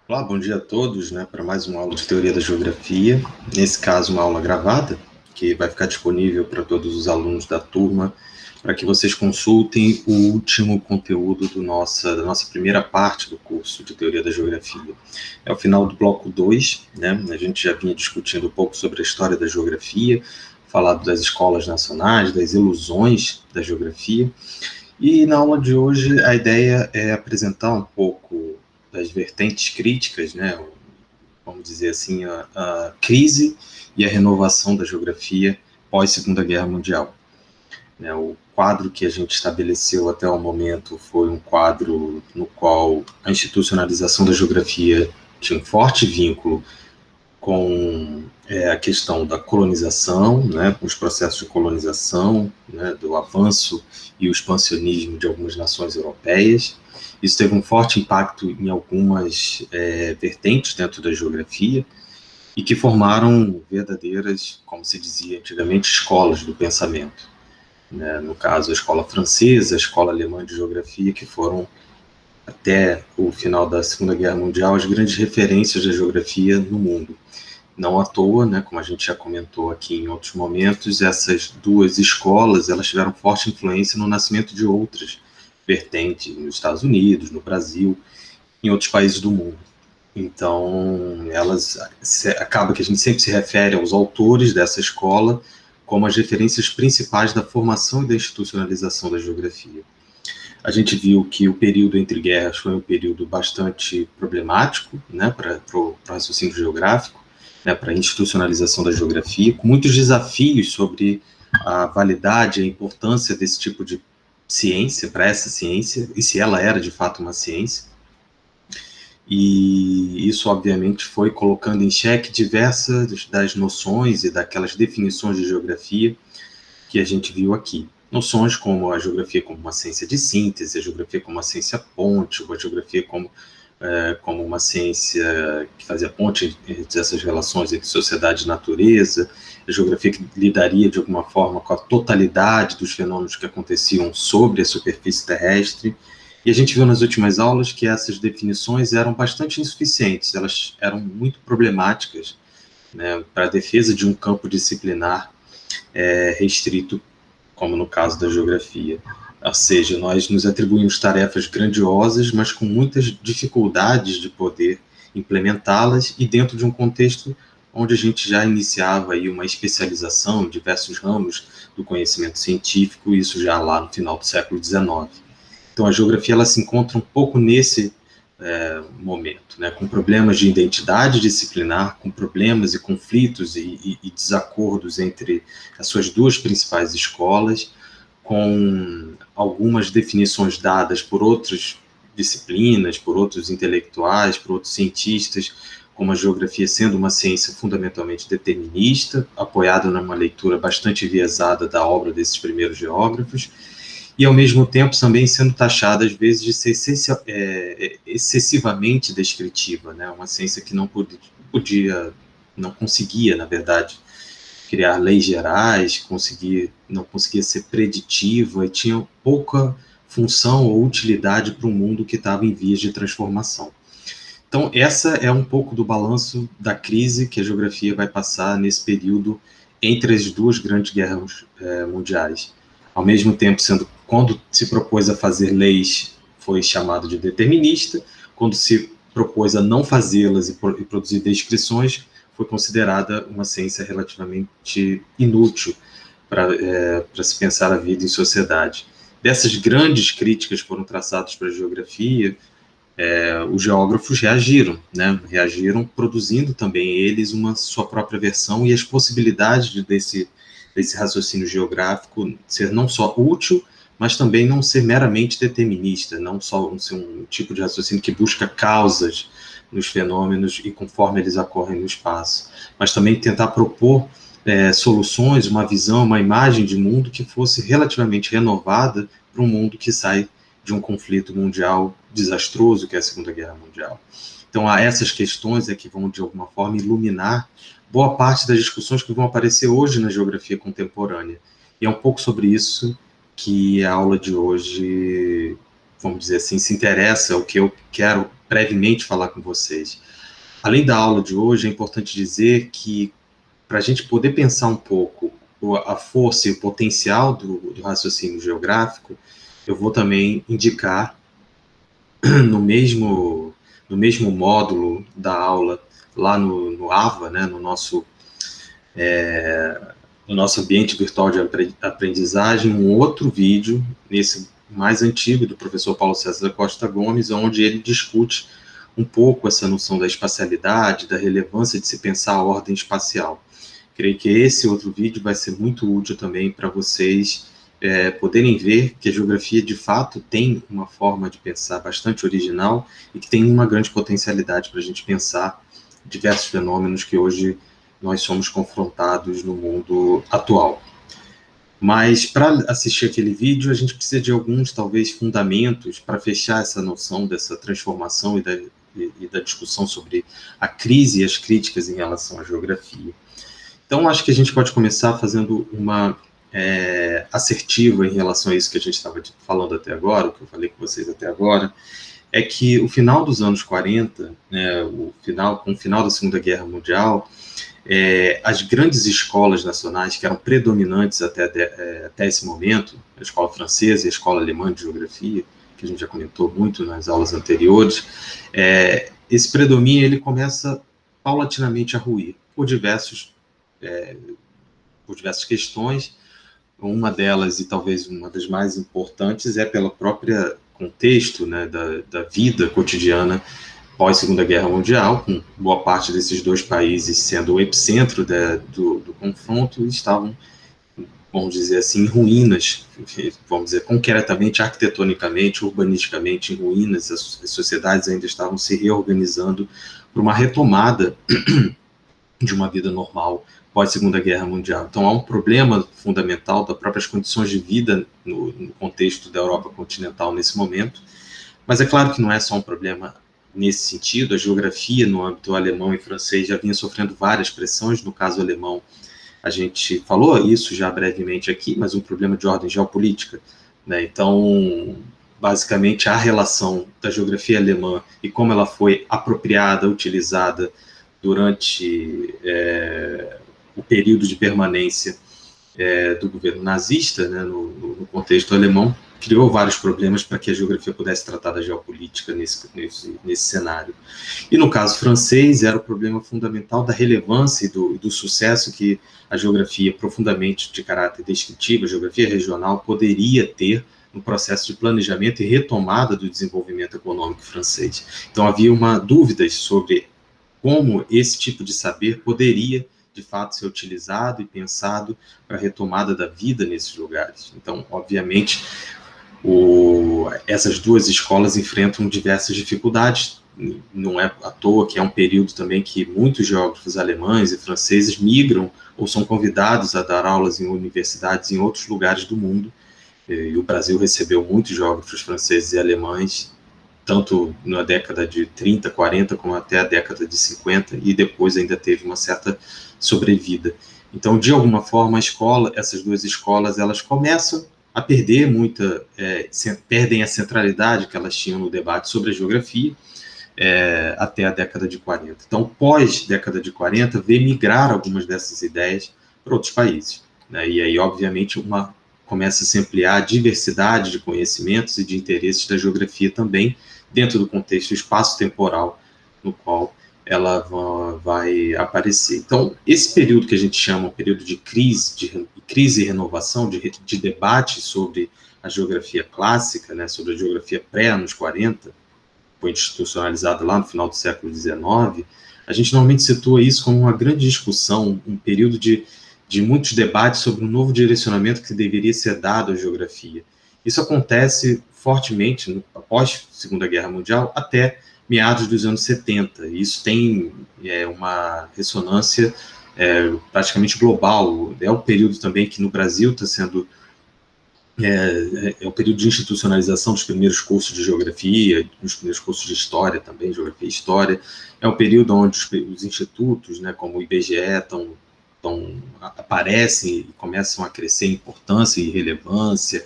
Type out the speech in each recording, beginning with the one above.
Olá, bom dia a todos, para mais uma aula de Teoria da Geografia. Nesse caso, uma aula gravada, que vai ficar disponível para todos os alunos da turma, para que vocês consultem o último conteúdo da nossa primeira parte do curso de Teoria da Geografia. É o final do bloco 2, a gente já vinha discutindo um pouco sobre a história da geografia, falado das escolas nacionais, das ilusões da geografia, e na aula de hoje a ideia é apresentar um pouco das vertentes críticas, vamos dizer assim, a crise e a renovação da geografia pós-Segunda Guerra Mundial. O quadro que a gente estabeleceu até o momento foi um quadro no qual a institucionalização da geografia tinha um forte vínculo com a questão da colonização, com os processos de colonização, do avanço e o expansionismo de algumas nações europeias. Isso teve um forte impacto em algumas vertentes dentro da geografia e que formaram verdadeiras, como se dizia antigamente, escolas do pensamento. No caso, a escola francesa, a escola alemã de geografia, que foram, até o final da Segunda Guerra Mundial, as grandes referências da geografia no mundo. Não à toa, como a gente já comentou aqui em outros momentos, essas duas escolas elas tiveram forte influência no nascimento de outras vertentes nos Estados Unidos, no Brasil, em outros países do mundo. Então, acaba que a gente sempre se refere aos autores dessa escola como as referências principais da formação e da institucionalização da geografia. A gente viu que o período entre guerras foi um período bastante problemático, para o raciocínio geográfico, para a institucionalização da geografia, com muitos desafios sobre a validade e a importância desse tipo de ciência, para essa ciência, e se ela era de fato uma ciência. E isso, obviamente, foi colocando em xeque diversas das noções e daquelas definições de geografia que a gente viu aqui. Noções como a geografia como uma ciência de síntese, a geografia como uma ciência ponte, ou a geografia como uma ciência que fazia ponte entre essas relações entre sociedade e natureza, a geografia que lidaria de alguma forma com a totalidade dos fenômenos que aconteciam sobre a superfície terrestre. E a gente viu nas últimas aulas que essas definições eram bastante insuficientes, elas eram muito problemáticas, para a defesa de um campo disciplinar restrito, como no caso da geografia. Ou seja, nós nos atribuímos tarefas grandiosas, mas com muitas dificuldades de poder implementá-las, e dentro de um contexto onde a gente já iniciava aí uma especialização em diversos ramos do conhecimento científico, isso já lá no final do século XIX. Então, a geografia ela se encontra um pouco nesse momento, com problemas de identidade disciplinar, com problemas e conflitos e desacordos entre as suas duas principais escolas, com algumas definições dadas por outras disciplinas, por outros intelectuais, por outros cientistas, como a geografia sendo uma ciência fundamentalmente determinista, apoiada numa leitura bastante enviesada da obra desses primeiros geógrafos, e ao mesmo tempo também sendo taxada às vezes de ser excessivamente descritiva, uma ciência que não conseguia, na verdade, criar leis gerais, não conseguia ser preditiva e tinha pouca função ou utilidade para um mundo que estava em vias de transformação. Então, essa é um pouco do balanço da crise que a geografia vai passar nesse período entre as duas grandes guerras mundiais. Ao mesmo tempo, quando se propôs a fazer leis, foi chamado de determinista, quando se propôs a não fazê-las e produzir descrições, foi considerada uma ciência relativamente inútil para se pensar a vida em sociedade. Dessas grandes críticas que foram traçadas para a geografia, os geógrafos reagiram produzindo também eles uma sua própria versão, e as possibilidades desse raciocínio geográfico ser não só útil, mas também não ser meramente determinista, não só ser um tipo de raciocínio que busca causas nos fenômenos e conforme eles ocorrem no espaço, mas também tentar propor soluções, uma visão, uma imagem de mundo que fosse relativamente renovada para um mundo que sai de um conflito mundial desastroso, que é a Segunda Guerra Mundial. Então, há essas questões que vão, de alguma forma, iluminar boa parte das discussões que vão aparecer hoje na geografia contemporânea. E é um pouco sobre isso que a aula de hoje, vamos dizer assim, se interessa, o que eu quero brevemente falar com vocês. Além da aula de hoje, é importante dizer que, para a gente poder pensar um pouco a força e o potencial do raciocínio geográfico, eu vou também indicar no mesmo, no mesmo módulo da aula, lá no AVA, né, no nosso ambiente virtual de aprendizagem, um outro vídeo, nesse mais antigo, do professor Paulo César da Costa Gomes, onde ele discute um pouco essa noção da espacialidade, da relevância de se pensar a ordem espacial. Creio que esse outro vídeo vai ser muito útil também para vocês poderem ver que a geografia, de fato, tem uma forma de pensar bastante original e que tem uma grande potencialidade para a gente pensar diversos fenômenos que hoje nós somos confrontados no mundo atual. Mas, para assistir aquele vídeo, a gente precisa de alguns, talvez, fundamentos para fechar essa noção dessa transformação e da discussão sobre a crise e as críticas em relação à geografia. Então, acho que a gente pode começar fazendo uma assertiva em relação a isso que a gente estava falando até agora, o que eu falei com vocês até agora, é que o final dos anos 40, com o final da Segunda Guerra Mundial, as grandes escolas nacionais que eram predominantes até esse momento, a escola francesa e a escola alemã de geografia, que a gente já comentou muito nas aulas anteriores, esse predomínio ele começa paulatinamente a ruir por diversas questões. Uma delas, e talvez uma das mais importantes, é pelo próprio contexto, né, da vida cotidiana pós-Segunda Guerra Mundial, com boa parte desses dois países sendo o epicentro do confronto, estavam, vamos dizer assim, em ruínas, vamos dizer, concretamente, arquitetonicamente, urbanisticamente em ruínas. As sociedades ainda estavam se reorganizando para uma retomada de uma vida normal pós-Segunda Guerra Mundial. Então, há um problema fundamental das próprias condições de vida no contexto da Europa continental nesse momento, mas é claro que não é só um problema nesse sentido. A geografia no âmbito alemão e francês já vinha sofrendo várias pressões. No caso alemão, a gente falou isso já brevemente aqui, mas um problema de ordem geopolítica, né? Então, basicamente, a relação da geografia alemã e como ela foi apropriada, utilizada durante o período de permanência do governo nazista, né, no contexto alemão, criou vários problemas para que a geografia pudesse tratar da geopolítica nesse cenário. E no caso francês, era o problema fundamental da relevância e do sucesso que a geografia profundamente de caráter descritivo, a geografia regional, poderia ter no processo de planejamento e retomada do desenvolvimento econômico francês. Então havia dúvidas sobre como esse tipo de saber poderia, de fato, ser utilizado e pensado para a retomada da vida nesses lugares. Então, obviamente, essas duas escolas enfrentam diversas dificuldades. Não é à toa que é um período também que muitos geógrafos alemães e franceses migram ou são convidados a dar aulas em universidades em outros lugares do mundo. E o Brasil recebeu muitos geógrafos franceses e alemães, tanto na década de 30, 40, como até a década de 50, e depois ainda teve uma certa sobrevida. Então, de alguma forma, essas duas escolas, elas começam a perder perdem a centralidade que elas tinham no debate sobre a geografia até a década de 40. Então, pós-década de 40, vê migrar algumas dessas ideias para outros países, né? E aí, obviamente, começa a se ampliar a diversidade de conhecimentos e de interesses da geografia também, dentro do contexto espaço-temporal no qual ela vai aparecer. Então, esse período que a gente chama um período de crise e renovação, de debate sobre a geografia clássica, né, sobre a geografia pré-anos 40, foi institucionalizada lá no final do século XIX, a gente normalmente situa isso como uma grande discussão, um período de muitos debates sobre um novo direcionamento que deveria ser dado à geografia. Isso acontece fortemente após a Segunda Guerra Mundial até meados dos anos 70. E isso tem uma ressonância praticamente global. É um período também que no Brasil está sendo o período de institucionalização dos primeiros cursos de geografia, dos primeiros cursos de história também, geografia e história. É um período onde os institutos, né, como o IBGE, aparecem e começam a crescer em importância e relevância.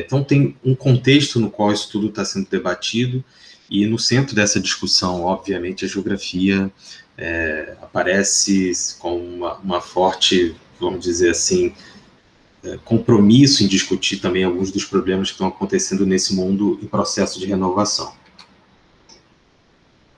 Então tem um contexto no qual isso tudo está sendo debatido, e no centro dessa discussão, obviamente, a geografia aparece com uma forte, vamos dizer assim, compromisso em discutir também alguns dos problemas que estão acontecendo nesse mundo em processo de renovação.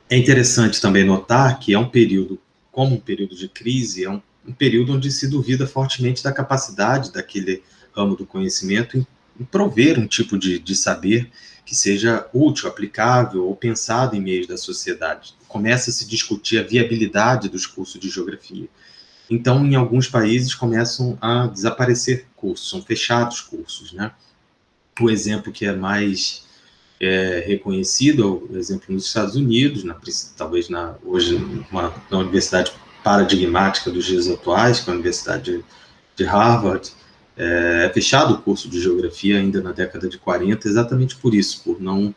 É interessante também notar que é um período, como um período de crise, é um período onde se duvida fortemente da capacidade daquele ramo do conhecimento em prover um tipo de saber que seja útil, aplicável ou pensado em meios da sociedade. Começa a se discutir a viabilidade dos cursos de geografia. Então, em alguns países, começam a desaparecer cursos, são fechados cursos, né? O exemplo que é mais reconhecido é o exemplo nos Estados Unidos, talvez hoje na universidade paradigmática dos dias atuais, que é a Universidade de Harvard. É fechado o curso de geografia ainda na década de 40, exatamente por isso, por não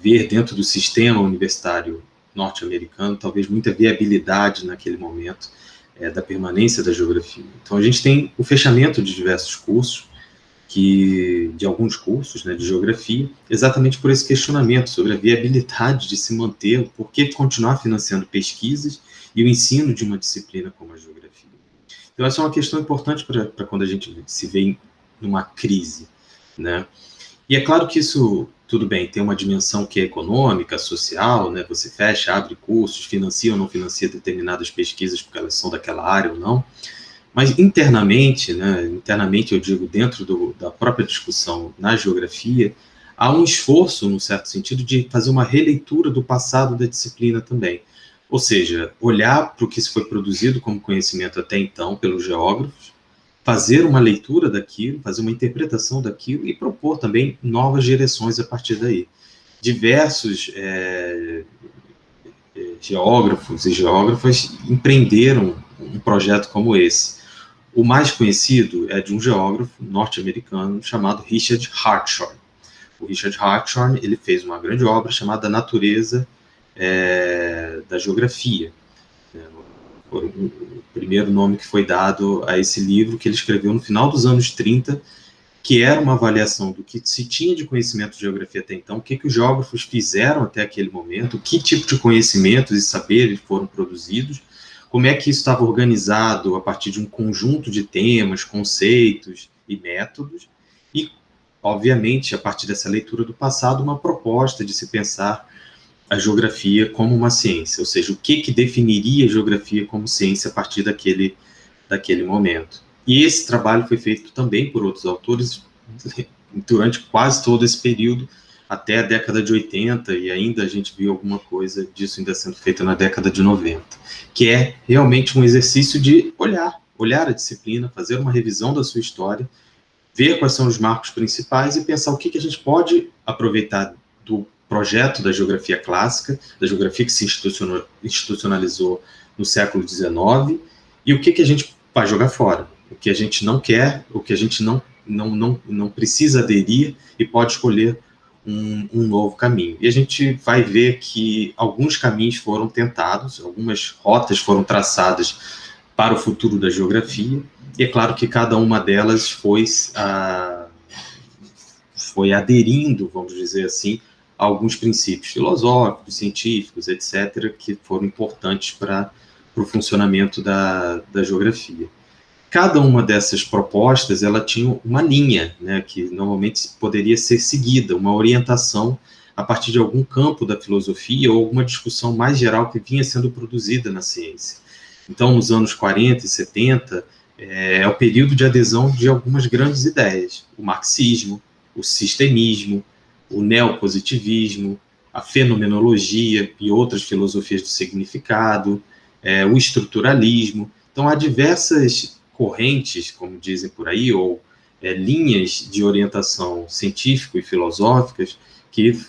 ver dentro do sistema universitário norte-americano talvez muita viabilidade naquele momento da permanência da geografia. Então a gente tem o fechamento de diversos cursos, de alguns cursos, né, de geografia, exatamente por esse questionamento sobre a viabilidade de se manter, por que continuar financiando pesquisas e o ensino de uma disciplina como a geografia. Então essa é uma questão importante para quando a gente se vê numa crise, né? E é claro que isso, tudo bem, tem uma dimensão que é econômica, social, né? Você fecha, abre cursos, financia ou não financia determinadas pesquisas porque elas são daquela área ou não. Mas internamente, né? Internamente eu digo dentro da própria discussão na geografia, há um esforço, num certo sentido, de fazer uma releitura do passado da disciplina também. Ou seja, olhar para o que foi produzido como conhecimento até então pelos geógrafos, fazer uma leitura daquilo, fazer uma interpretação daquilo e propor também novas direções a partir daí. Diversos geógrafos e geógrafas empreenderam um projeto como esse. O mais conhecido é de um geógrafo norte-americano chamado Richard Hartshorne. O Richard Hartshorne ele fez uma grande obra chamada Natureza da Geografia. O primeiro nome que foi dado a esse livro, que ele escreveu no final dos anos 30, que era uma avaliação do que se tinha de conhecimento de geografia até então, o que os geógrafos fizeram até aquele momento, que tipo de conhecimentos e saberes foram produzidos, como é que isso estava organizado a partir de um conjunto de temas, conceitos e métodos, e, obviamente, a partir dessa leitura do passado, uma proposta de se pensar a geografia como uma ciência, ou seja, o que definiria a geografia como ciência a partir daquele momento. E esse trabalho foi feito também por outros autores durante quase todo esse período, até a década de 80, e ainda a gente viu alguma coisa disso ainda sendo feita na década de 90, que é realmente um exercício de olhar a disciplina, fazer uma revisão da sua história, ver quais são os marcos principais e pensar o que a gente pode aproveitar do projeto da geografia clássica, da geografia que se institucionalizou no século XIX, e o que a gente vai jogar fora, o que a gente não quer, o que a gente não precisa aderir e pode escolher um novo caminho. E a gente vai ver que alguns caminhos foram tentados, algumas rotas foram traçadas para o futuro da geografia, e é claro que cada uma delas foi aderindo, vamos dizer assim, a alguns princípios filosóficos, científicos, etc., que foram importantes para o funcionamento da geografia. Cada uma dessas propostas, ela tinha uma linha, né, que normalmente poderia ser seguida, uma orientação a partir de algum campo da filosofia ou alguma discussão mais geral que vinha sendo produzida na ciência. Então, nos anos 40 e 70, é o período de adesão de algumas grandes ideias, o marxismo, o sistemismo, o neopositivismo, a fenomenologia e outras filosofias do significado, o estruturalismo. Então, há diversas correntes, como dizem por aí, ou linhas de orientação científico e filosóficas que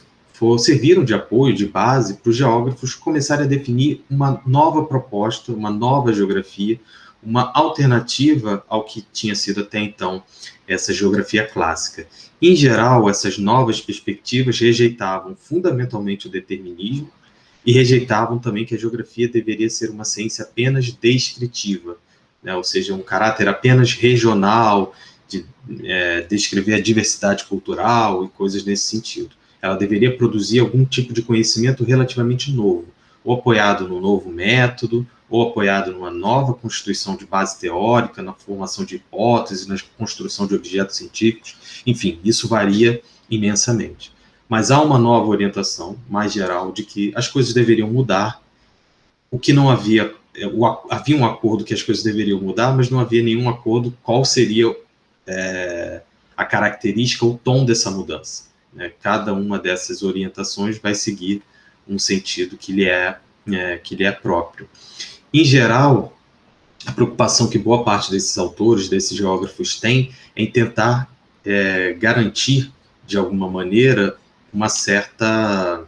serviram de apoio, de base, para os geógrafos começarem a definir uma nova proposta, uma nova geografia, uma alternativa ao que tinha sido até então essa geografia clássica. Em geral, essas novas perspectivas rejeitavam fundamentalmente o determinismo e rejeitavam também que a geografia deveria ser uma ciência apenas descritiva, né? Ou seja, um caráter apenas regional, descrever a diversidade cultural e coisas nesse sentido. Ela deveria produzir algum tipo de conhecimento relativamente novo, ou apoiado no novo método, ou apoiado numa nova constituição de base teórica, na formação de hipóteses, na construção de objetos científicos. Enfim, isso varia imensamente. Mas há uma nova orientação mais geral de que as coisas deveriam mudar. O que não havia, havia um acordo que as coisas deveriam mudar, mas não havia nenhum acordo qual seria a característica, o tom dessa mudança. Né? Cada uma dessas orientações vai seguir um sentido que lhe é próprio. Em geral, a preocupação que boa parte desses autores, desses geógrafos têm, é em tentar garantir, de alguma maneira, uma certa,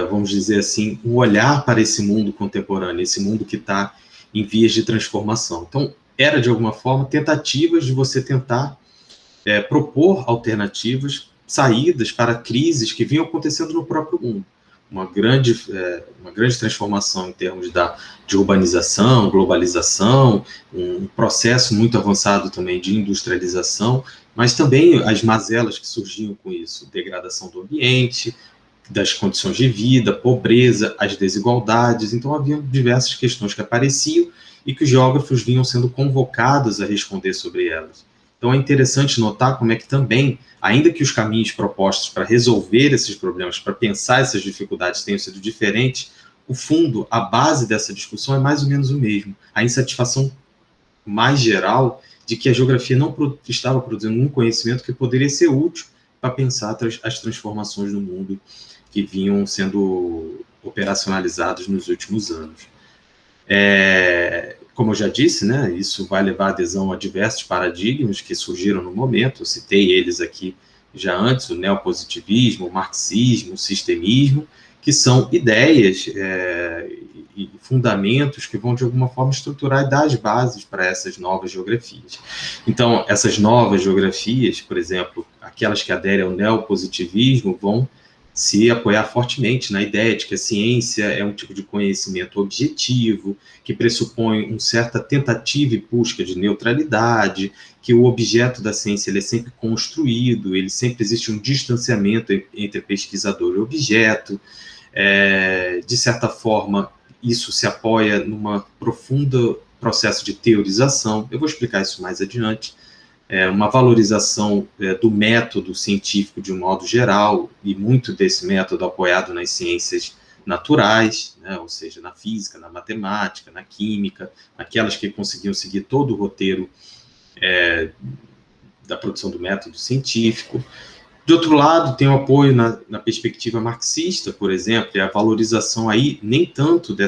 vamos dizer assim, um olhar para esse mundo contemporâneo, esse mundo que está em vias de transformação. Então, era, de alguma forma, tentativas de você tentar propor alternativas, saídas para crises que vinham acontecendo no próprio mundo. Uma grande transformação em termos de urbanização, globalização, um processo muito avançado também de industrialização, mas também as mazelas que surgiam com isso, degradação do ambiente, das condições de vida, pobreza, as desigualdades. Então, havia diversas questões que apareciam e que os geógrafos vinham sendo convocados a responder sobre elas. Então, é interessante notar como é que também, ainda que os caminhos propostos para resolver esses problemas, para pensar essas dificuldades tenham sido diferentes, o fundo, a base dessa discussão é mais ou menos o mesmo. A insatisfação mais geral de que a geografia não estava produzindo um conhecimento que poderia ser útil para pensar as transformações no mundo que vinham sendo operacionalizadas nos últimos anos. Como eu já disse, né, isso vai levar adesão a diversos paradigmas que surgiram no momento. Eu citei eles aqui já antes, o neopositivismo, o marxismo, o sistemismo, que são ideias e fundamentos que vão, de alguma forma, estruturar e dar as bases para essas novas geografias. Então, essas novas geografias, por exemplo, aquelas que aderem ao neopositivismo, vão se apoiar fortemente na ideia de que a ciência é um tipo de conhecimento objetivo, que pressupõe uma certa tentativa e busca de neutralidade, que o objeto da ciência ele é sempre construído, ele sempre existe um distanciamento entre pesquisador e objeto. De certa forma, isso se apoia num profundo processo de teorização. Eu vou explicar isso mais adiante. Uma valorização do método científico de um modo geral, e muito desse método apoiado nas ciências naturais, né, ou seja, na física, na matemática, na química, aquelas que conseguiam seguir todo o roteiro da produção do método científico. De outro lado, tem o apoio na perspectiva marxista, por exemplo, e a valorização aí nem tanto da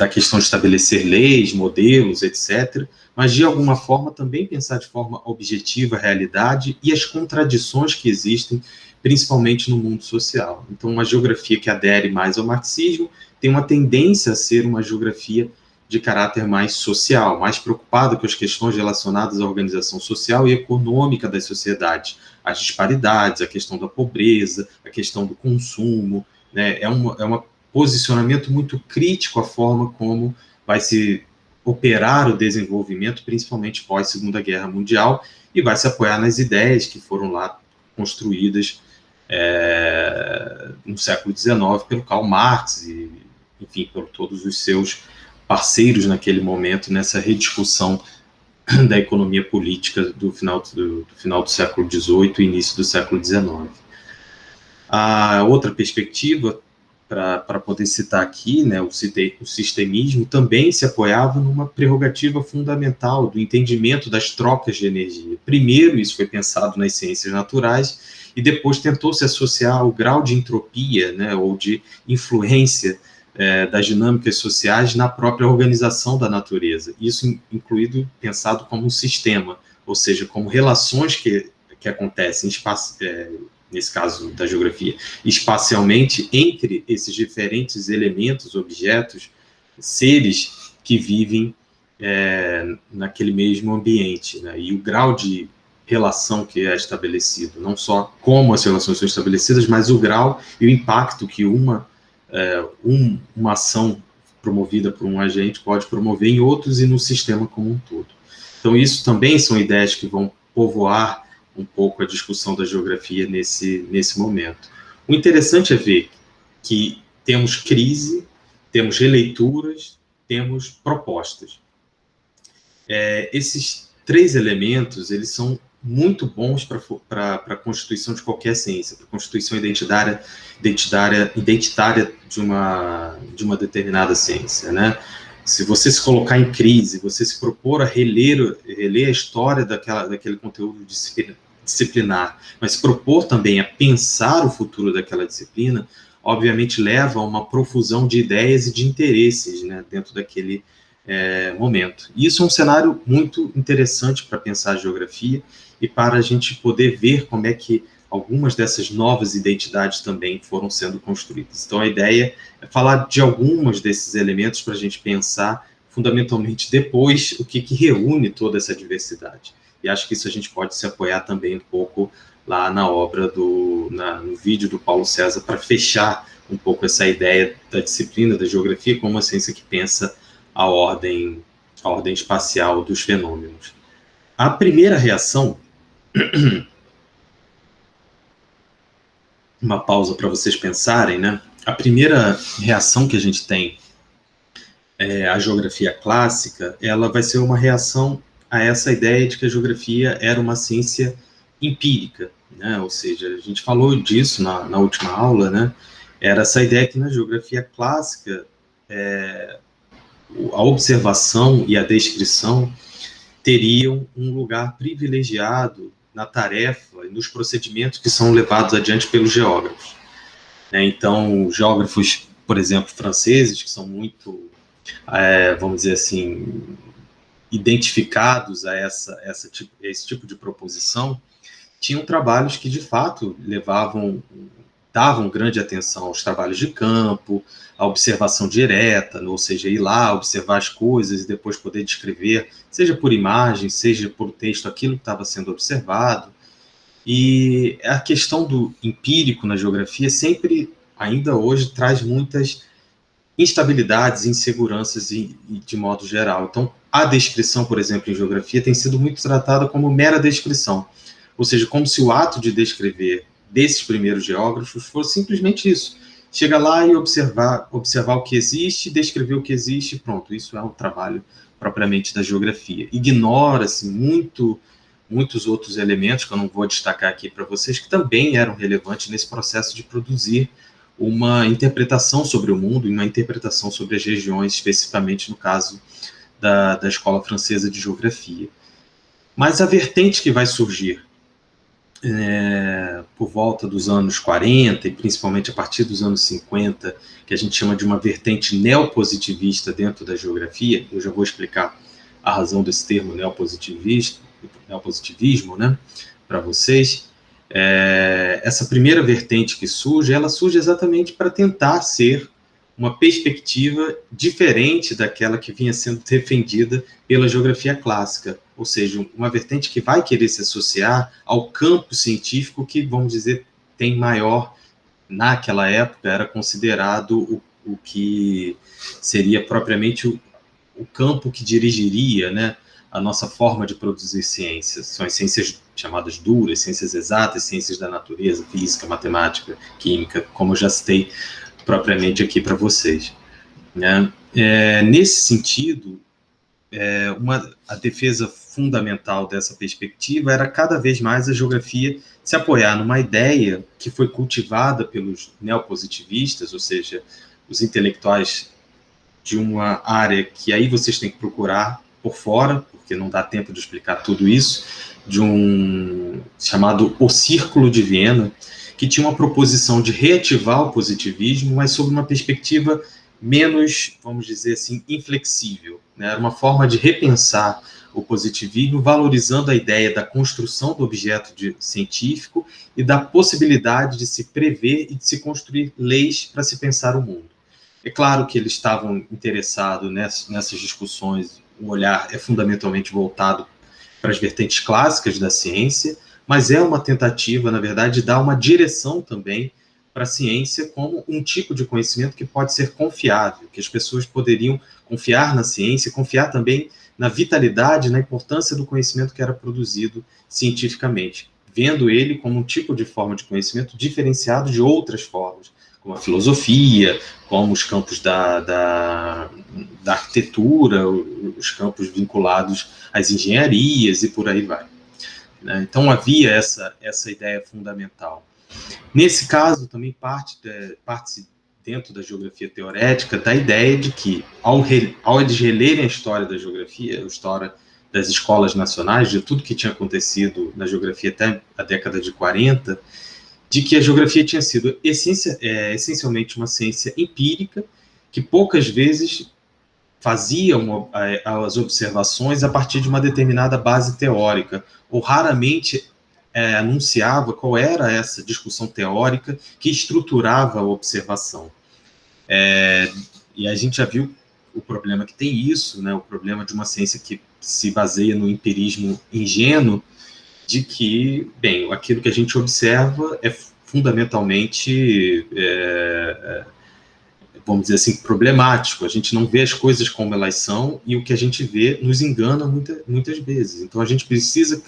questão de estabelecer leis, modelos, etc., mas, de alguma forma, também pensar de forma objetiva a realidade e as contradições que existem, principalmente no mundo social. Então, uma geografia que adere mais ao marxismo tem uma tendência a ser uma geografia de caráter mais social, mais preocupada com as questões relacionadas à organização social e econômica das sociedades, as disparidades, a questão da pobreza, a questão do consumo, né? É um posicionamento muito crítico à forma como vai se operar o desenvolvimento, principalmente pós-Segunda Guerra Mundial, e vai se apoiar nas ideias que foram lá construídas no século XIX pelo Karl Marx e, enfim, por todos os seus parceiros naquele momento, nessa rediscussão da economia política do final do século XVIII e início do século XIX. A outra perspectiva, para poder citar aqui, né, o sistemismo também se apoiava numa prerrogativa fundamental do entendimento das trocas de energia. Primeiro, isso foi pensado nas ciências naturais, e depois tentou se associar ao grau de entropia, né, ou de influência das dinâmicas sociais na própria organização da natureza. Isso incluído, pensado como um sistema, ou seja, como relações que acontecem nesse caso da geografia, espacialmente entre esses diferentes elementos, objetos, seres que vivem naquele mesmo ambiente, né? E o grau de relação que é estabelecido, não só como as relações são estabelecidas, mas o grau e o impacto que uma ação promovida por um agente pode promover em outros e no sistema como um todo. Então, isso também são ideias que vão povoar um pouco a discussão da geografia nesse momento. O interessante é ver que temos crise, temos releituras, temos propostas. Esses três elementos, eles são muito bons para a constituição de qualquer ciência, para a constituição identitária de uma determinada ciência, né? Se você se colocar em crise, você se propor a reler a história daquele conteúdo disciplinar, mas se propor também a pensar o futuro daquela disciplina, obviamente leva a uma profusão de ideias e de interesses, né, dentro daquele momento. E isso é um cenário muito interessante para pensar a geografia e para a gente poder ver como é que algumas dessas novas identidades também foram sendo construídas. Então, a ideia é falar de alguns desses elementos para a gente pensar, fundamentalmente, depois, o que reúne toda essa diversidade. E acho que isso a gente pode se apoiar também um pouco lá na obra, no vídeo do Paulo César, para fechar um pouco essa ideia da disciplina da geografia como uma ciência que pensa a ordem espacial dos fenômenos. A primeira reação... uma pausa para vocês pensarem, né? A primeira reação que a gente tem à geografia clássica, ela vai ser uma reação a essa ideia de que a geografia era uma ciência empírica, né? Ou seja, a gente falou disso na última aula, né? Era essa ideia que na geografia clássica a observação e a descrição teriam um lugar privilegiado na tarefa e nos procedimentos que são levados adiante pelos geógrafos. Então, geógrafos, por exemplo, franceses, que são muito, vamos dizer assim, identificados a esse tipo de proposição, tinham trabalhos que, de fato, davam grande atenção aos trabalhos de campo, à observação direta, ou seja, ir lá, observar as coisas e depois poder descrever, seja por imagem, seja por texto, aquilo que estava sendo observado. E a questão do empírico na geografia sempre, ainda hoje, traz muitas instabilidades, inseguranças de modo geral. Então, a descrição, por exemplo, em geografia, tem sido muito tratada como mera descrição, ou seja, como se o ato de descrever desses primeiros geógrafos fosse simplesmente isso. Chega lá e observar o que existe, descrever o que existe, pronto, isso é um trabalho propriamente da geografia. Ignora-se muitos outros elementos, que eu não vou destacar aqui para vocês, que também eram relevantes nesse processo de produzir uma interpretação sobre o mundo e uma interpretação sobre as regiões, especificamente no caso da Escola Francesa de Geografia. Mas a vertente que vai surgir por volta dos anos 40 e principalmente a partir dos anos 50, que a gente chama de uma vertente neopositivista dentro da geografia, eu já vou explicar a razão desse termo neopositivismo, né, para vocês. Essa primeira vertente que surge, ela surge exatamente para tentar ser uma perspectiva diferente daquela que vinha sendo defendida pela geografia clássica, ou seja, uma vertente que vai querer se associar ao campo científico que, vamos dizer, tem maior, naquela época, era considerado o que seria propriamente o campo que dirigiria, né, a nossa forma de produzir ciências. São as ciências chamadas duras, ciências exatas, ciências da natureza, física, matemática, química, como eu já citei propriamente aqui para vocês, né? Nesse sentido, a defesa fundamental dessa perspectiva era cada vez mais a geografia se apoiar numa ideia que foi cultivada pelos neopositivistas, ou seja, os intelectuais de uma área que aí vocês têm que procurar por fora, porque não dá tempo de explicar tudo isso, de um chamado O Círculo de Viena, que tinha uma proposição de reativar o positivismo, mas sob uma perspectiva menos, vamos dizer assim, inflexível, né? Era uma forma de repensar o positivismo, valorizando a ideia da construção do objeto científico e da possibilidade de se prever e de se construir leis para se pensar o mundo. É claro que eles estavam interessados nessas discussões, o olhar é fundamentalmente voltado para as vertentes clássicas da ciência, mas é uma tentativa, na verdade, de dar uma direção também para a ciência como um tipo de conhecimento que pode ser confiável, que as pessoas poderiam confiar na ciência, confiar também na vitalidade, na importância do conhecimento que era produzido cientificamente, vendo ele como um tipo de forma de conhecimento diferenciado de outras formas, como a filosofia, como os campos da arquitetura, os campos vinculados às engenharias e por aí vai. Então havia essa ideia fundamental. Nesse caso, também parte-se dentro da geografia teorética da ideia de que, ao eles relerem a história da geografia, a história das escolas nacionais, de tudo que tinha acontecido na geografia até a década de 40, de que a geografia tinha sido essencialmente uma ciência empírica, que poucas vezes fazia as observações a partir de uma determinada base teórica, ou raramente anunciava qual era essa discussão teórica que estruturava a observação. E a gente já viu o problema que tem isso, né, o problema de uma ciência que se baseia no empirismo ingênuo, de que, bem, aquilo que a gente observa é fundamentalmente, vamos dizer assim, problemático. A gente não vê as coisas como elas são e o que a gente vê nos engana muitas vezes. Então, a gente precisa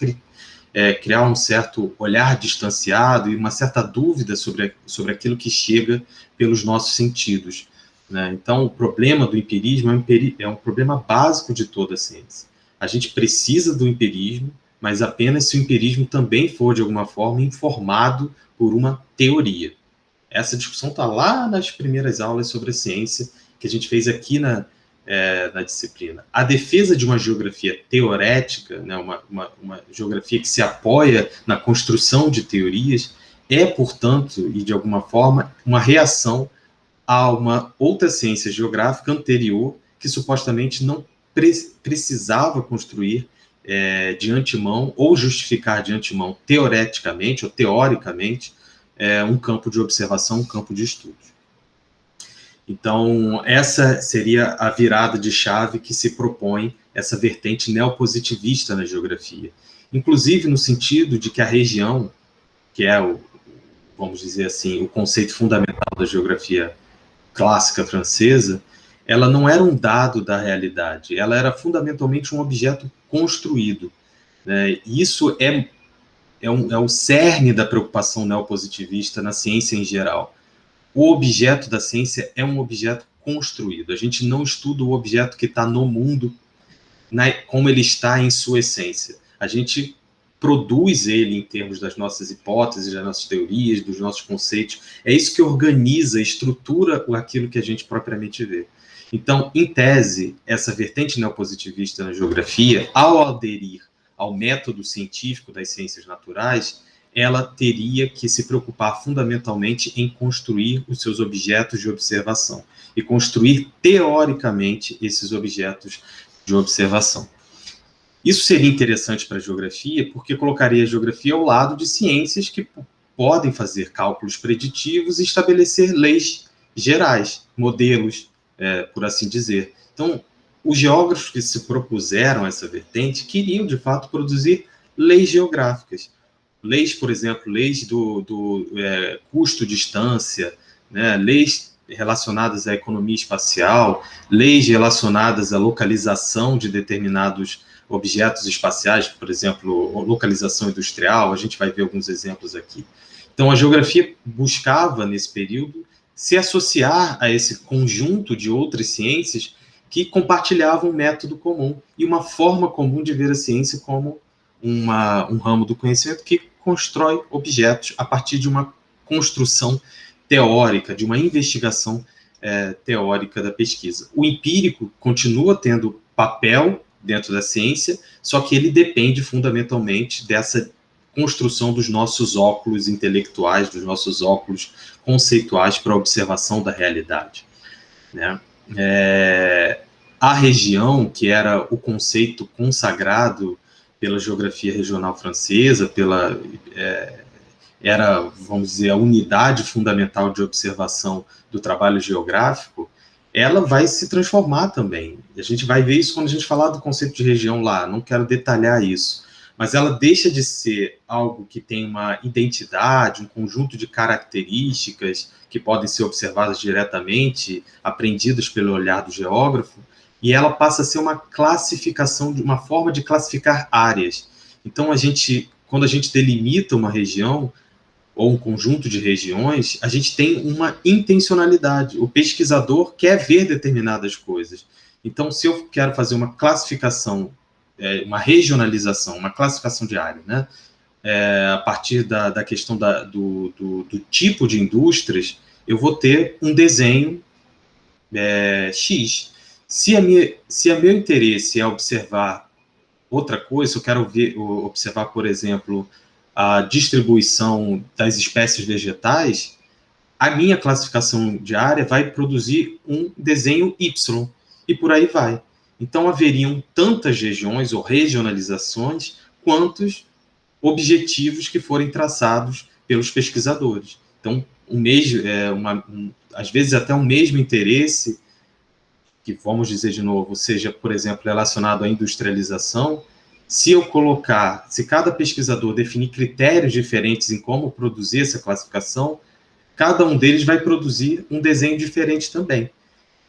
criar um certo olhar distanciado e uma certa dúvida sobre aquilo que chega pelos nossos sentidos, né? Então, o problema do empirismo é um problema básico de toda a ciência. A gente precisa do empirismo, mas apenas se o empirismo também for, de alguma forma, informado por uma teoria. Essa discussão está lá nas primeiras aulas sobre a ciência que a gente fez aqui na disciplina. A defesa de uma geografia teorética, né, uma geografia que se apoia na construção de teorias, é, portanto, e de alguma forma, uma reação a uma outra ciência geográfica anterior que supostamente não precisava construir de antemão ou justificar de antemão teoreticamente ou teoricamente um campo de observação, um campo de estudo. Então, essa seria a virada de chave que se propõe essa vertente neopositivista na geografia. Inclusive no sentido de que a região, que é vamos dizer assim, o conceito fundamental da geografia clássica francesa, ela não era um dado da realidade, ela era fundamentalmente um objeto construído, né? E isso é o cerne da preocupação neopositivista na ciência em geral. O objeto da ciência é um objeto construído. A gente não estuda o objeto que está no mundo, como ele está em sua essência. A gente produz ele em termos das nossas hipóteses, das nossas teorias, dos nossos conceitos. É isso que organiza, estrutura aquilo que a gente propriamente vê. Então, em tese, essa vertente neopositivista na geografia, ao aderir ao método científico das ciências naturais, ela teria que se preocupar fundamentalmente em construir os seus objetos de observação e construir teoricamente esses objetos de observação. Isso seria interessante para a geografia, porque colocaria a geografia ao lado de ciências que podem fazer cálculos preditivos e estabelecer leis gerais, modelos, por assim dizer. Então, os geógrafos que se propuseram essa vertente queriam, de fato, produzir leis geográficas. Leis, por exemplo, leis do custo-distância, né? Leis relacionadas à economia espacial, leis relacionadas à localização de determinados objetos espaciais, por exemplo, localização industrial, a gente vai ver alguns exemplos aqui. Então, a geografia buscava, nesse período, se associar a esse conjunto de outras ciências que compartilhavam um método comum e uma forma comum de ver a ciência como um ramo do conhecimento que constrói objetos a partir de uma construção teórica, de uma investigação teórica da pesquisa. O empírico continua tendo papel dentro da ciência, só que ele depende fundamentalmente dessa construção dos nossos óculos intelectuais, dos nossos óculos conceituais para a observação da realidade, né? A região, que era o conceito consagrado pela geografia regional francesa, era, vamos dizer, a unidade fundamental de observação do trabalho geográfico, ela vai se transformar também. A gente vai ver isso quando a gente falar do conceito de região lá, não quero detalhar isso, mas ela deixa de ser algo que tem uma identidade, um conjunto de características que podem ser observadas diretamente, aprendidas pelo olhar do geógrafo, e ela passa a ser uma classificação, uma forma de classificar áreas. Então, quando a gente delimita uma região, ou um conjunto de regiões, a gente tem uma intencionalidade. O pesquisador quer ver determinadas coisas. Então, se eu quero fazer uma classificação, uma regionalização, uma classificação de área, né? A partir da questão do tipo de indústrias, eu vou ter um desenho X. Se meu interesse é observar outra coisa, se eu quero observar, por exemplo, a distribuição das espécies vegetais, a minha classificação de área vai produzir um desenho Y, e por aí vai. Então, haveriam tantas regiões ou regionalizações quantos objetivos que forem traçados pelos pesquisadores. Então, às vezes até um mesmo interesse, que vamos dizer de novo, seja, por exemplo, relacionado à industrialização, se cada pesquisador definir critérios diferentes em como produzir essa classificação, cada um deles vai produzir um desenho diferente também.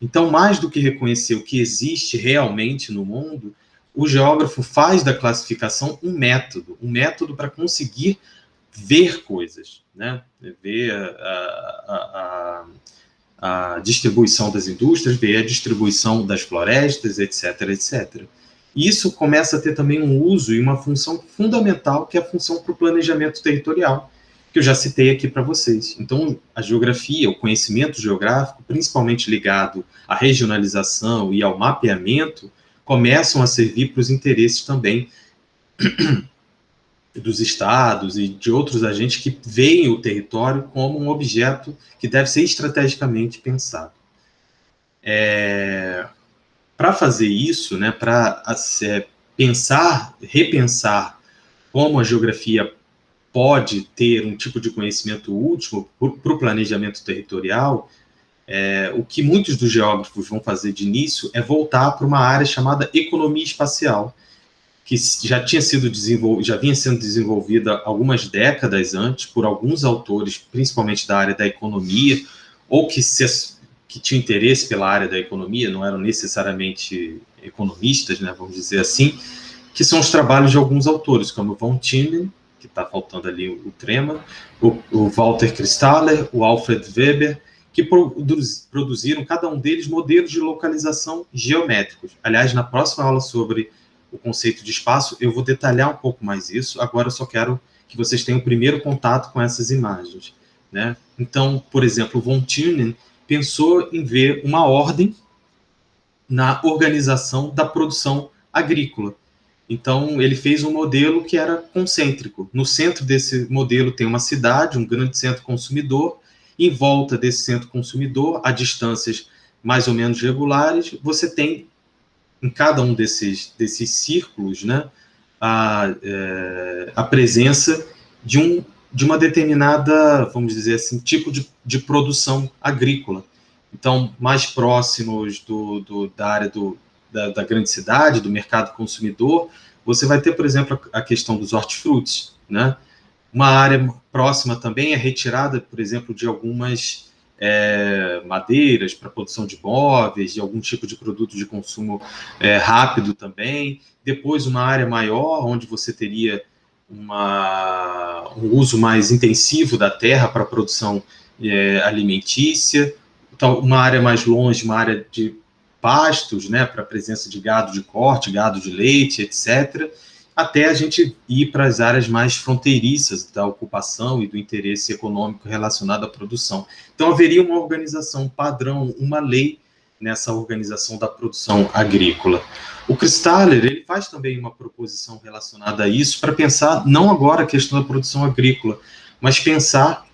Então, mais do que reconhecer o que existe realmente no mundo, o geógrafo faz da classificação um método para conseguir ver coisas, né? Ver a distribuição das indústrias, ver a distribuição das florestas, etc, etc. E isso começa a ter também um uso e uma função fundamental, que é a função para o planejamento territorial, que eu já citei aqui para vocês. Então, a geografia, o conhecimento geográfico, principalmente ligado à regionalização e ao mapeamento, começam a servir para os interesses também dos estados e de outros agentes que veem o território como um objeto que deve ser estrategicamente pensado. Para fazer isso, né, para repensar como a geografia pode ter um tipo de conhecimento útil para o planejamento territorial, o que muitos dos geógrafos vão fazer de início é voltar para uma área chamada economia espacial, que já vinha sendo desenvolvida algumas décadas antes por alguns autores, principalmente da área da economia, ou que tinham interesse pela área da economia, não eram necessariamente economistas, né, vamos dizer assim, que são os trabalhos de alguns autores, como von Thienen, que está faltando ali o trema, o Walter Christaller, o Alfred Weber, que produziram, cada um deles, modelos de localização geométricos. Aliás, na próxima aula sobre o conceito de espaço, eu vou detalhar um pouco mais isso. Agora eu só quero que vocês tenham o primeiro contato com essas imagens, né? Então, por exemplo, von Thienen pensou em ver uma ordem na organização da produção agrícola. Então, ele fez um modelo que era concêntrico. No centro desse modelo tem uma cidade, um grande centro consumidor. Em volta desse centro consumidor, a distâncias mais ou menos regulares, você tem em cada um desses círculos, né, a presença de uma determinada, vamos dizer assim, tipo de produção agrícola. Então, mais próximos da área da grande cidade, do mercado consumidor, você vai ter, por exemplo, a questão dos hortifrutis, né? Uma área próxima também é retirada, por exemplo, de algumas madeiras para produção de móveis, de algum tipo de produto de consumo rápido também. Depois, uma área maior, onde você teria um uso mais intensivo da terra para a produção alimentícia. Então, uma área mais longe, uma área de pastos, né, para a presença de gado de corte, gado de leite, etc., até a gente ir para as áreas mais fronteiriças da ocupação e do interesse econômico relacionado à produção. Então, haveria uma organização padrão, uma lei nessa organização da produção agrícola. O Christaller, ele faz também uma proposição relacionada a isso, para pensar, não agora a questão da produção agrícola, mas pensar,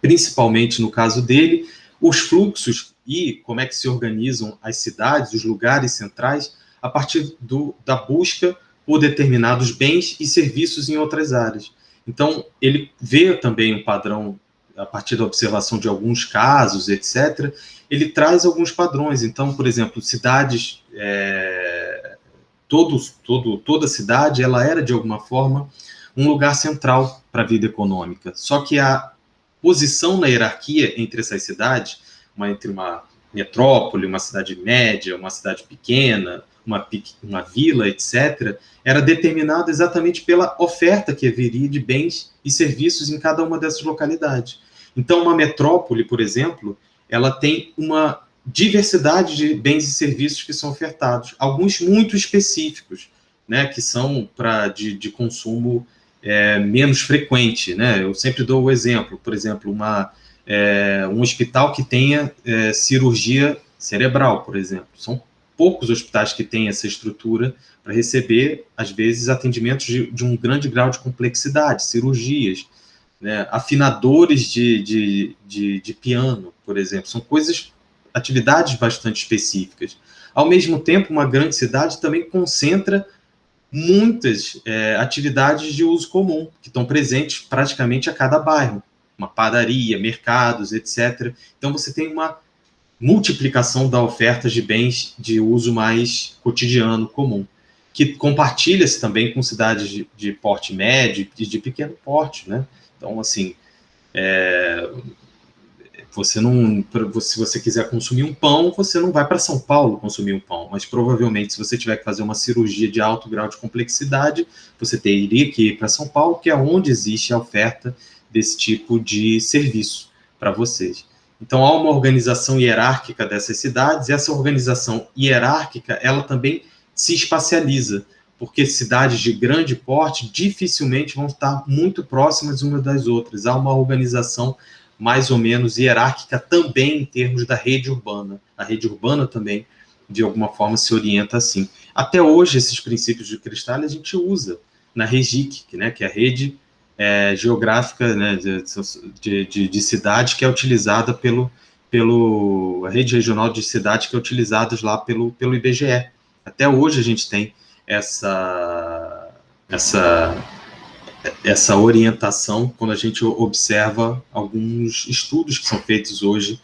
principalmente no caso dele, os fluxos e como é que se organizam as cidades, os lugares centrais, a partir da busca por determinados bens e serviços em outras áreas. Então, ele vê também um padrão, a partir da observação de alguns casos, etc., ele traz alguns padrões. Então, por exemplo, cidades toda cidade ela era, de alguma forma, um lugar central para a vida econômica. Só que a posição na hierarquia entre essas cidades, entre uma metrópole, uma cidade média, uma cidade pequena, uma vila, etc., era determinada exatamente pela oferta que haveria de bens e serviços em cada uma dessas localidades. Então, uma metrópole, por exemplo, ela tem uma diversidade de bens e serviços que são ofertados, alguns muito específicos, né, que são de consumo menos frequente, né? Eu sempre dou o exemplo, por exemplo, um hospital que tenha cirurgia cerebral, por exemplo. São poucos hospitais que têm essa estrutura para receber, às vezes, atendimentos de um grande grau de complexidade, cirurgias, né? Afinadores de piano, por exemplo. São atividades bastante específicas. Ao mesmo tempo, uma grande cidade também concentra muitas atividades de uso comum, que estão presentes praticamente a cada bairro. Uma padaria, mercados, etc. Então, você tem uma multiplicação da oferta de bens de uso mais cotidiano, comum, que compartilha-se também com cidades de porte médio e de pequeno porte, né? Então, assim, se você quiser consumir um pão, você não vai para São Paulo consumir um pão, mas provavelmente, se você tiver que fazer uma cirurgia de alto grau de complexidade, você teria que ir para São Paulo, que é onde existe a oferta desse tipo de serviço para vocês. Então, há uma organização hierárquica dessas cidades, e essa organização hierárquica, ela também se espacializa, porque cidades de grande porte dificilmente vão estar muito próximas umas das outras. Há uma organização mais ou menos hierárquica também em termos da rede urbana. A rede urbana também, de alguma forma, se orienta assim. Até hoje, esses princípios de Cristalli a gente usa na REGIC, né, que é a rede geográfica, né, de cidade, que é utilizada a rede regional de cidades que é utilizada lá pelo IBGE. Até hoje a gente tem essa orientação quando a gente observa alguns estudos que são feitos hoje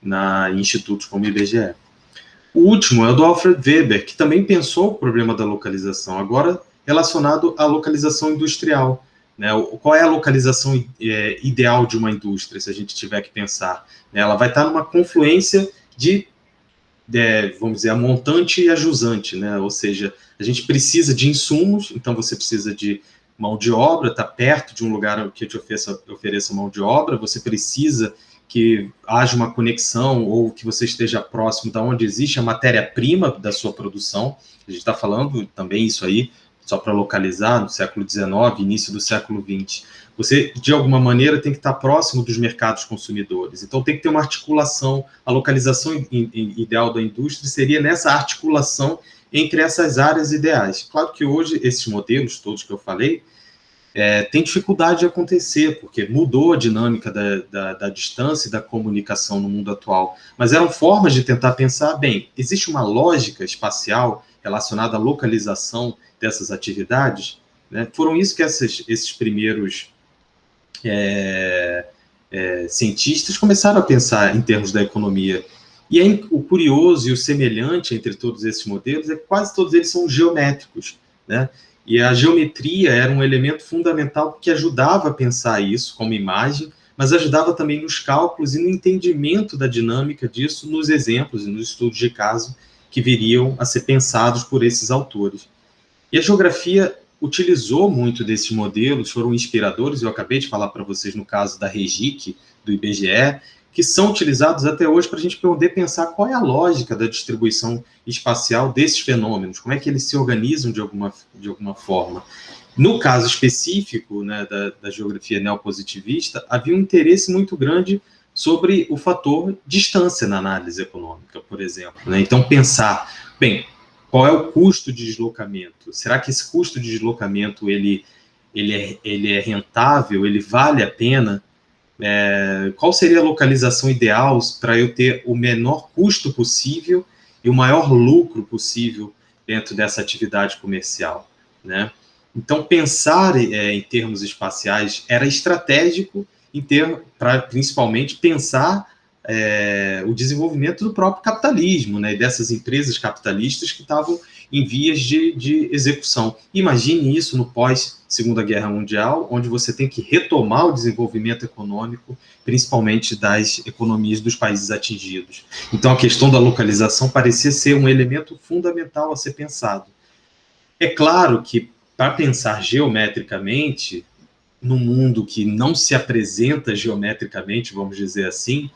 em institutos como o IBGE. O último é o do Alfred Weber, que também pensou o problema da localização, agora relacionado à localização industrial. Né? Qual é a localização ideal de uma indústria, se a gente tiver que pensar? Ela vai estar numa confluência vamos dizer, a montante e a jusante, né? Ou seja, a gente precisa de insumos, então você precisa de mão de obra, está perto de um lugar que te ofereça mão de obra, você precisa que haja uma conexão ou que você esteja próximo de onde existe a matéria-prima da sua produção. A gente está falando também isso aí, só para localizar, no século XIX, início do século XX. Você, de alguma maneira, tem que estar próximo dos mercados consumidores. Então, tem que ter uma articulação. A localização ideal da indústria seria nessa articulação entre essas áreas ideais. Claro que hoje, esses modelos todos que eu falei, tem dificuldade de acontecer, porque mudou a dinâmica da distância e da comunicação no mundo atual. Mas eram formas de tentar pensar, bem, existe uma lógica espacial relacionada à localização dessas atividades, né? Foram isso que esses primeiros cientistas começaram a pensar em termos da economia. E o curioso e o semelhante entre todos esses modelos é que quase todos eles são geométricos, né? E a geometria era um elemento fundamental que ajudava a pensar isso como imagem, mas ajudava também nos cálculos e no entendimento da dinâmica disso nos exemplos e nos estudos de caso que viriam a ser pensados por esses autores. E a geografia utilizou muito desses modelos, foram inspiradores, eu acabei de falar para vocês no caso da REGIC, do IBGE, que são utilizados até hoje para a gente poder pensar qual é a lógica da distribuição espacial desses fenômenos, como é que eles se organizam de alguma forma. No caso específico, né, da geografia neopositivista, havia um interesse muito grande sobre o fator distância na análise econômica, por exemplo. Né? Então, pensar, bem, qual é o custo de deslocamento? Será que esse custo de deslocamento ele é rentável? Ele vale a pena? Qual seria a localização ideal para eu ter o menor custo possível e o maior lucro possível dentro dessa atividade comercial, né? Então, pensar em termos espaciais era estratégico para principalmente pensar o desenvolvimento do próprio capitalismo, né, e dessas empresas capitalistas que estavam em vias de execução. Imagine isso no pós-Segunda Guerra Mundial, onde você tem que retomar o desenvolvimento econômico, principalmente das economias dos países atingidos. Então, a questão da localização parecia ser um elemento fundamental a ser pensado. É claro que, para pensar geometricamente, num mundo que não se apresenta geometricamente, vamos dizer assim,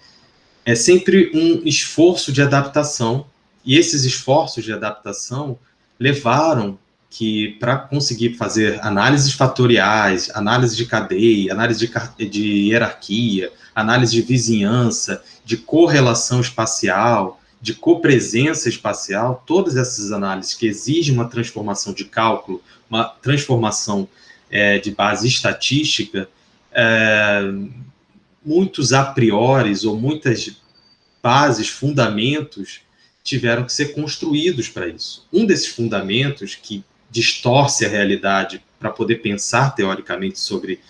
é sempre um esforço de adaptação, e esses esforços de adaptação levaram que, para conseguir fazer análises fatoriais, análise de cadeia, análise de hierarquia, análise de vizinhança, de correlação espacial, de copresença espacial, todas essas análises que exigem uma transformação de cálculo, uma transformação de base estatística, muitos a priori ou muitas bases, fundamentos, tiveram que ser construídos para isso. Um desses fundamentos que distorce a realidade para poder pensar teoricamente sobre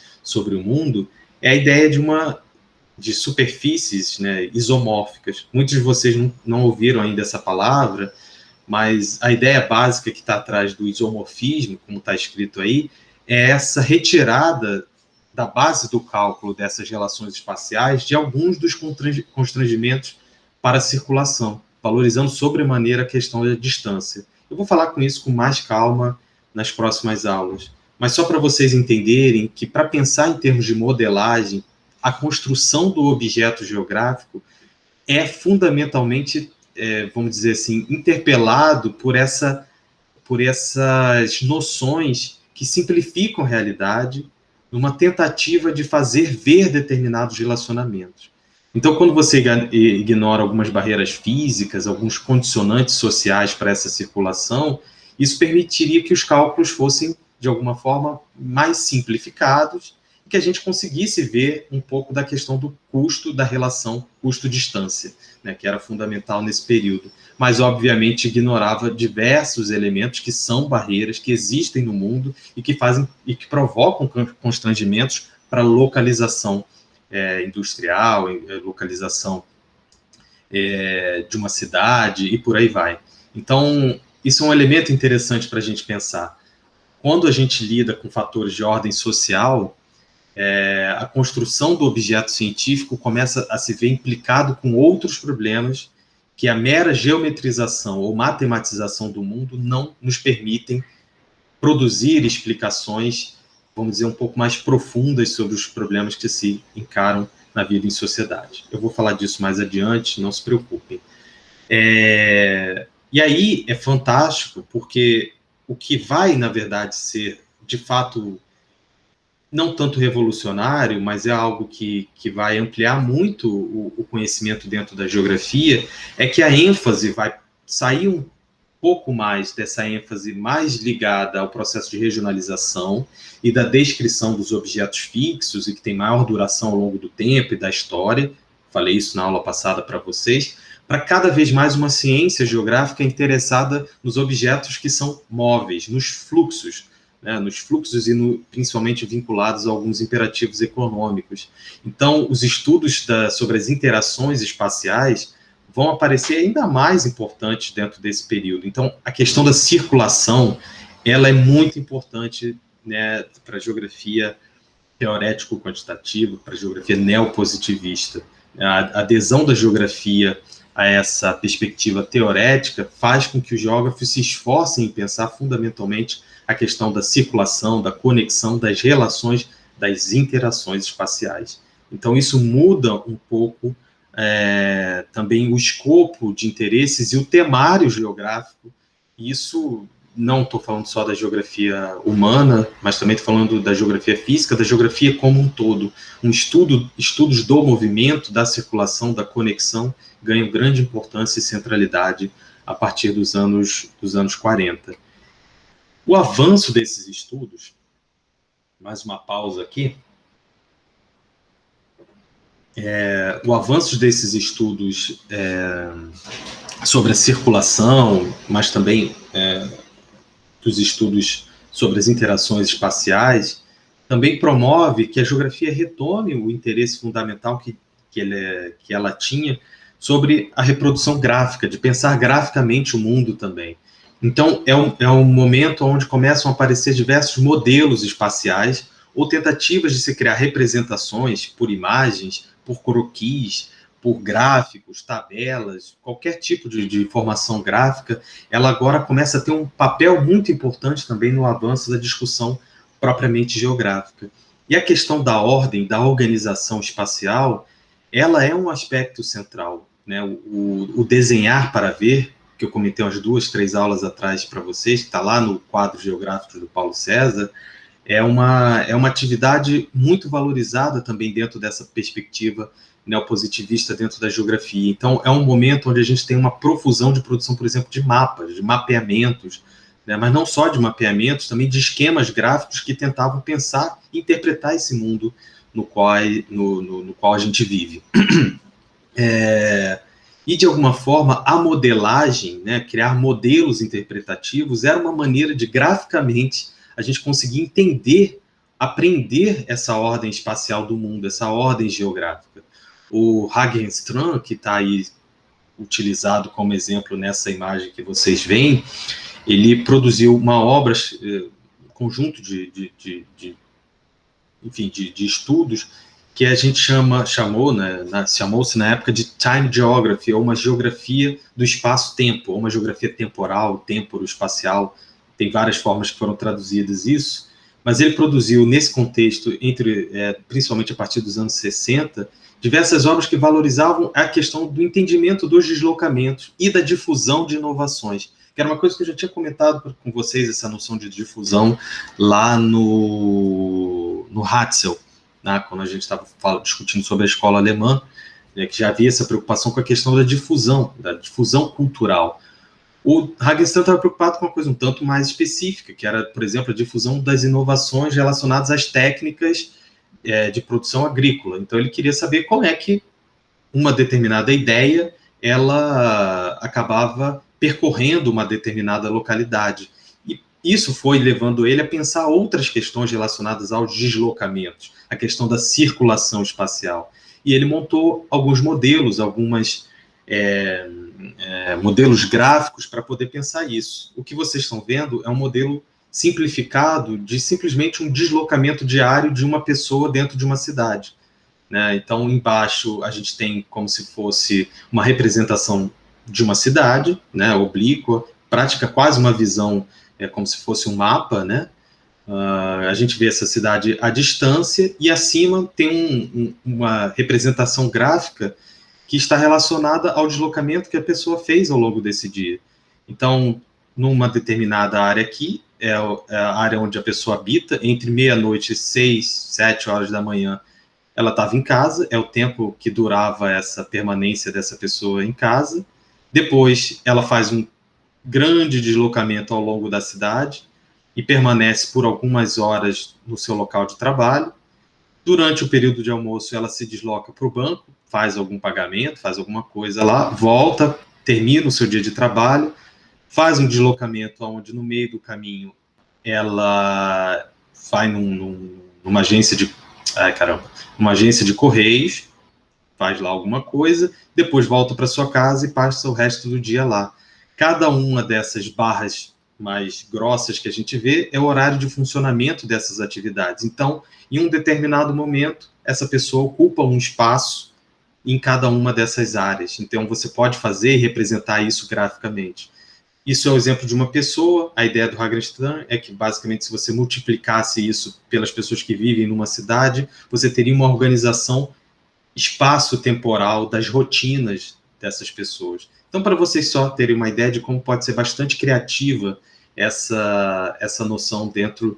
o mundo é a ideia de superfícies, né, isomórficas. Muitos de vocês não ouviram ainda essa palavra, mas a ideia básica que está atrás do isomorfismo, como está escrito aí, é essa retirada da base do cálculo dessas relações espaciais de alguns dos constrangimentos para a circulação, valorizando sobremaneira a questão da distância. Eu vou falar com isso com mais calma nas próximas aulas, mas só para vocês entenderem que, para pensar em termos de modelagem, a construção do objeto geográfico é fundamentalmente, vamos dizer assim, interpelado por essas noções que simplificam a realidade numa tentativa de fazer ver determinados relacionamentos. Então, quando você ignora algumas barreiras físicas, alguns condicionantes sociais para essa circulação, isso permitiria que os cálculos fossem, de alguma forma, mais simplificados e que a gente conseguisse ver um pouco da questão do custo da relação custo-distância, né, que era fundamental nesse período. Mas, obviamente, ignorava diversos elementos que são barreiras que existem no mundo e que provocam constrangimentos para a localização industrial, localização de uma cidade e por aí vai. Então, isso é um elemento interessante para a gente pensar. Quando a gente lida com fatores de ordem social, a construção do objeto científico começa a se ver implicado com outros problemas que a mera geometrização ou matematização do mundo não nos permitem produzir explicações, vamos dizer, um pouco mais profundas sobre os problemas que se encaram na vida em sociedade. Eu vou falar disso mais adiante, não se preocupem. E aí é fantástico, porque o que vai, na verdade, ser, de fato, não tanto revolucionário, mas é algo que vai ampliar muito o conhecimento dentro da geografia, é que a ênfase vai sair um pouco mais dessa ênfase mais ligada ao processo de regionalização e da descrição dos objetos fixos e que tem maior duração ao longo do tempo e da história, falei isso na aula passada para vocês, para cada vez mais uma ciência geográfica interessada nos objetos que são móveis, nos fluxos, né, e principalmente vinculados a alguns imperativos econômicos. Então, os estudos sobre as interações espaciais vão aparecer ainda mais importantes dentro desse período. Então, a questão da circulação, ela é muito importante, né, para a geografia teorético-quantitativa, para a geografia neopositivista. A adesão da geografia a essa perspectiva teorética faz com que os geógrafos se esforcem em pensar fundamentalmente a questão da circulação, da conexão, das relações, das interações espaciais. Então, isso muda um pouco também o escopo de interesses e o temário geográfico. Isso não estou falando só da geografia humana, mas também estou falando da geografia física, da geografia como um todo. Estudos do movimento, da circulação, da conexão, ganham grande importância e centralidade a partir dos anos 40. O avanço desses estudos, mais uma pausa aqui, o avanço desses estudos sobre a circulação, mas também dos estudos sobre as interações espaciais, também promove que a geografia retome o interesse fundamental que ela tinha sobre a reprodução gráfica, de pensar graficamente o mundo também. Então, é um momento onde começam a aparecer diversos modelos espaciais ou tentativas de se criar representações por imagens, por croquis, por gráficos, tabelas, qualquer tipo de informação gráfica. Ela agora começa a ter um papel muito importante também no avanço da discussão propriamente geográfica. E a questão da ordem, da organização espacial, ela é um aspecto central, né? O desenhar para ver, que eu comentei umas 2, 3 aulas atrás para vocês, que está lá no quadro geográfico do Paulo César, é uma atividade muito valorizada também dentro dessa perspectiva neopositivista dentro da geografia. Então, é um momento onde a gente tem uma profusão de produção, por exemplo, de mapas, de mapeamentos, né? Mas não só de mapeamentos, também de esquemas gráficos que tentavam pensar e interpretar esse mundo no qual a gente vive. E, de alguma forma, a modelagem, né, criar modelos interpretativos, era uma maneira de, graficamente, a gente conseguir entender, aprender essa ordem espacial do mundo, essa ordem geográfica. O Hagenström, que está aí utilizado como exemplo nessa imagem que vocês veem, ele produziu uma obra, um conjunto de estudos que a gente chamou-se na época de time geography, ou uma geografia do espaço-tempo, ou uma geografia temporal, temporo-espacial. Tem várias formas que foram traduzidas isso, mas ele produziu nesse contexto, principalmente a partir dos anos 60, diversas obras que valorizavam a questão do entendimento dos deslocamentos e da difusão de inovações, que era uma coisa que eu já tinha comentado com vocês, essa noção de difusão lá no Hatzel, né, quando a gente estava discutindo sobre a escola alemã, né, que já havia essa preocupação com a questão da difusão cultural. O Hagenström estava preocupado com uma coisa um tanto mais específica, que era, por exemplo, a difusão das inovações relacionadas às técnicas de produção agrícola. Então, ele queria saber como é que uma determinada ideia ela acabava percorrendo uma determinada localidade. E isso foi levando ele a pensar outras questões relacionadas aos deslocamentos, a questão da circulação espacial. E ele montou alguns modelos, modelos gráficos para poder pensar isso. O que vocês estão vendo é um modelo simplificado de simplesmente um deslocamento diário de uma pessoa dentro de uma cidade, né? Então, embaixo, a gente tem como se fosse uma representação de uma cidade, né, oblíqua, prática quase uma visão, como se fosse um mapa, né? A gente vê essa cidade à distância e acima tem uma representação gráfica que está relacionada ao deslocamento que a pessoa fez ao longo desse dia. Então, numa determinada área aqui, é a área onde a pessoa habita, entre meia-noite e 6, 7 horas da manhã, ela estava em casa, é o tempo que durava essa permanência dessa pessoa em casa. Depois, ela faz um grande deslocamento ao longo da cidade e permanece por algumas horas no seu local de trabalho. Durante o período de almoço, ela se desloca para o banco, faz algum pagamento, faz alguma coisa lá, volta, termina o seu dia de trabalho, faz um deslocamento onde, no meio do caminho, ela vai numa agência de correios, faz lá alguma coisa, depois volta para sua casa e passa o resto do dia lá. Cada uma dessas barras mais grossas que a gente vê é o horário de funcionamento dessas atividades. Então, em um determinado momento, essa pessoa ocupa um espaço em cada uma dessas áreas. Então, você pode fazer e representar isso graficamente. Isso é o exemplo de uma pessoa. A ideia do Hagenström é que, basicamente, se você multiplicasse isso pelas pessoas que vivem numa cidade, você teria uma organização espaço-temporal das rotinas dessas pessoas. Então, para vocês só terem uma ideia de como pode ser bastante criativa essa noção dentro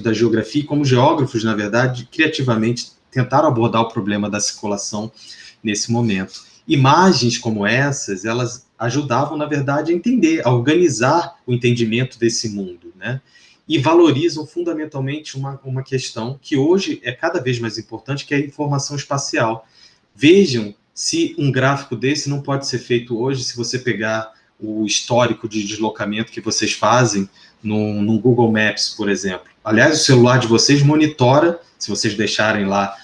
da geografia, e como geógrafos, na verdade, criativamente tentaram abordar o problema da circulação nesse momento. Imagens como essas, elas ajudavam, na verdade, a entender, a organizar o entendimento desse mundo, né? E valorizam fundamentalmente uma questão que hoje é cada vez mais importante, que é a informação espacial. Vejam se um gráfico desse não pode ser feito hoje, se você pegar o histórico de deslocamento que vocês fazem no Google Maps, por exemplo. Aliás, o celular de vocês monitora, se vocês deixarem lá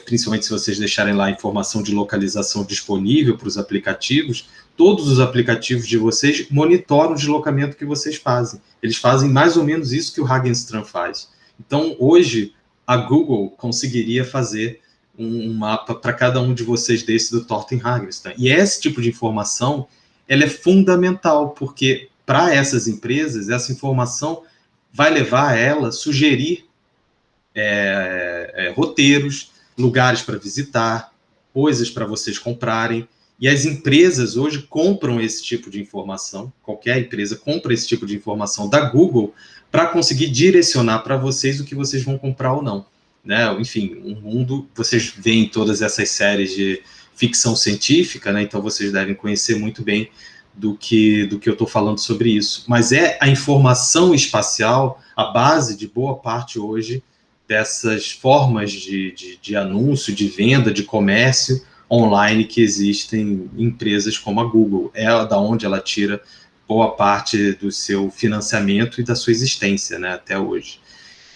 principalmente se vocês deixarem lá a informação de localização disponível para os aplicativos, todos os aplicativos de vocês monitoram o deslocamento que vocês fazem. Eles fazem mais ou menos isso que o Hagenström faz. Então, hoje, a Google conseguiria fazer um mapa para cada um de vocês desse do Thorsten Hagenström. E esse tipo de informação, ela é fundamental, porque para essas empresas, essa informação vai levar a ela a sugerir roteiros, lugares para visitar, coisas para vocês comprarem. E as empresas hoje compram esse tipo de informação, qualquer empresa compra esse tipo de informação da Google para conseguir direcionar para vocês o que vocês vão comprar ou não. Né? Enfim, um mundo, vocês veem todas essas séries de ficção científica, né? Então vocês devem conhecer muito bem do que eu estou falando sobre isso. Mas é a informação espacial a base de boa parte hoje dessas formas de anúncio, de venda, de comércio online que existem em empresas como a Google. É da onde ela tira boa parte do seu financiamento e da sua existência, né, até hoje.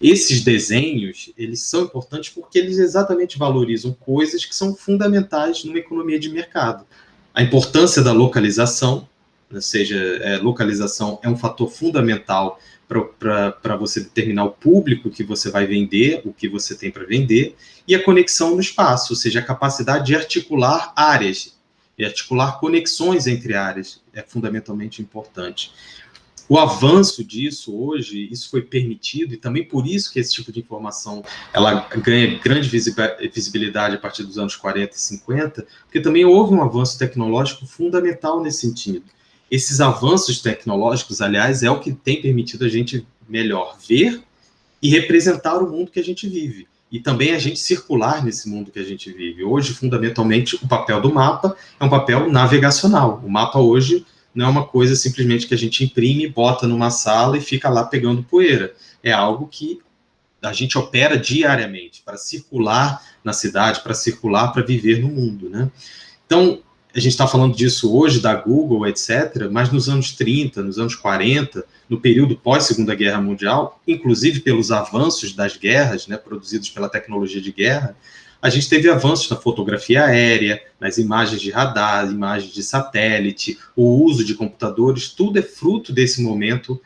Esses desenhos, eles são importantes porque eles exatamente valorizam coisas que são fundamentais numa economia de mercado. A importância da localização, ou seja, localização é um fator fundamental para você determinar o público que você vai vender, o que você tem para vender, e a conexão no espaço, ou seja, a capacidade de articular áreas, e articular conexões entre áreas é fundamentalmente importante. O avanço disso hoje, isso foi permitido, e também por isso que esse tipo de informação ela ganha grande visibilidade a partir dos anos 40 e 50, porque também houve um avanço tecnológico fundamental nesse sentido. Esses avanços tecnológicos, aliás, é o que tem permitido a gente melhor ver e representar o mundo que a gente vive. E também a gente circular nesse mundo que a gente vive. Hoje, fundamentalmente, o papel do mapa é um papel navegacional. O mapa hoje não é uma coisa simplesmente que a gente imprime, bota numa sala e fica lá pegando poeira. É algo que a gente opera diariamente para circular na cidade, para circular, para viver no mundo, né? Então, a gente está falando disso hoje, da Google, etc., mas nos anos 30, nos anos 40, no período pós-Segunda Guerra Mundial, inclusive pelos avanços das guerras, né, produzidos pela tecnologia de guerra, a gente teve avanços na fotografia aérea, nas imagens de radar, imagens de satélite, o uso de computadores, tudo é fruto desse momento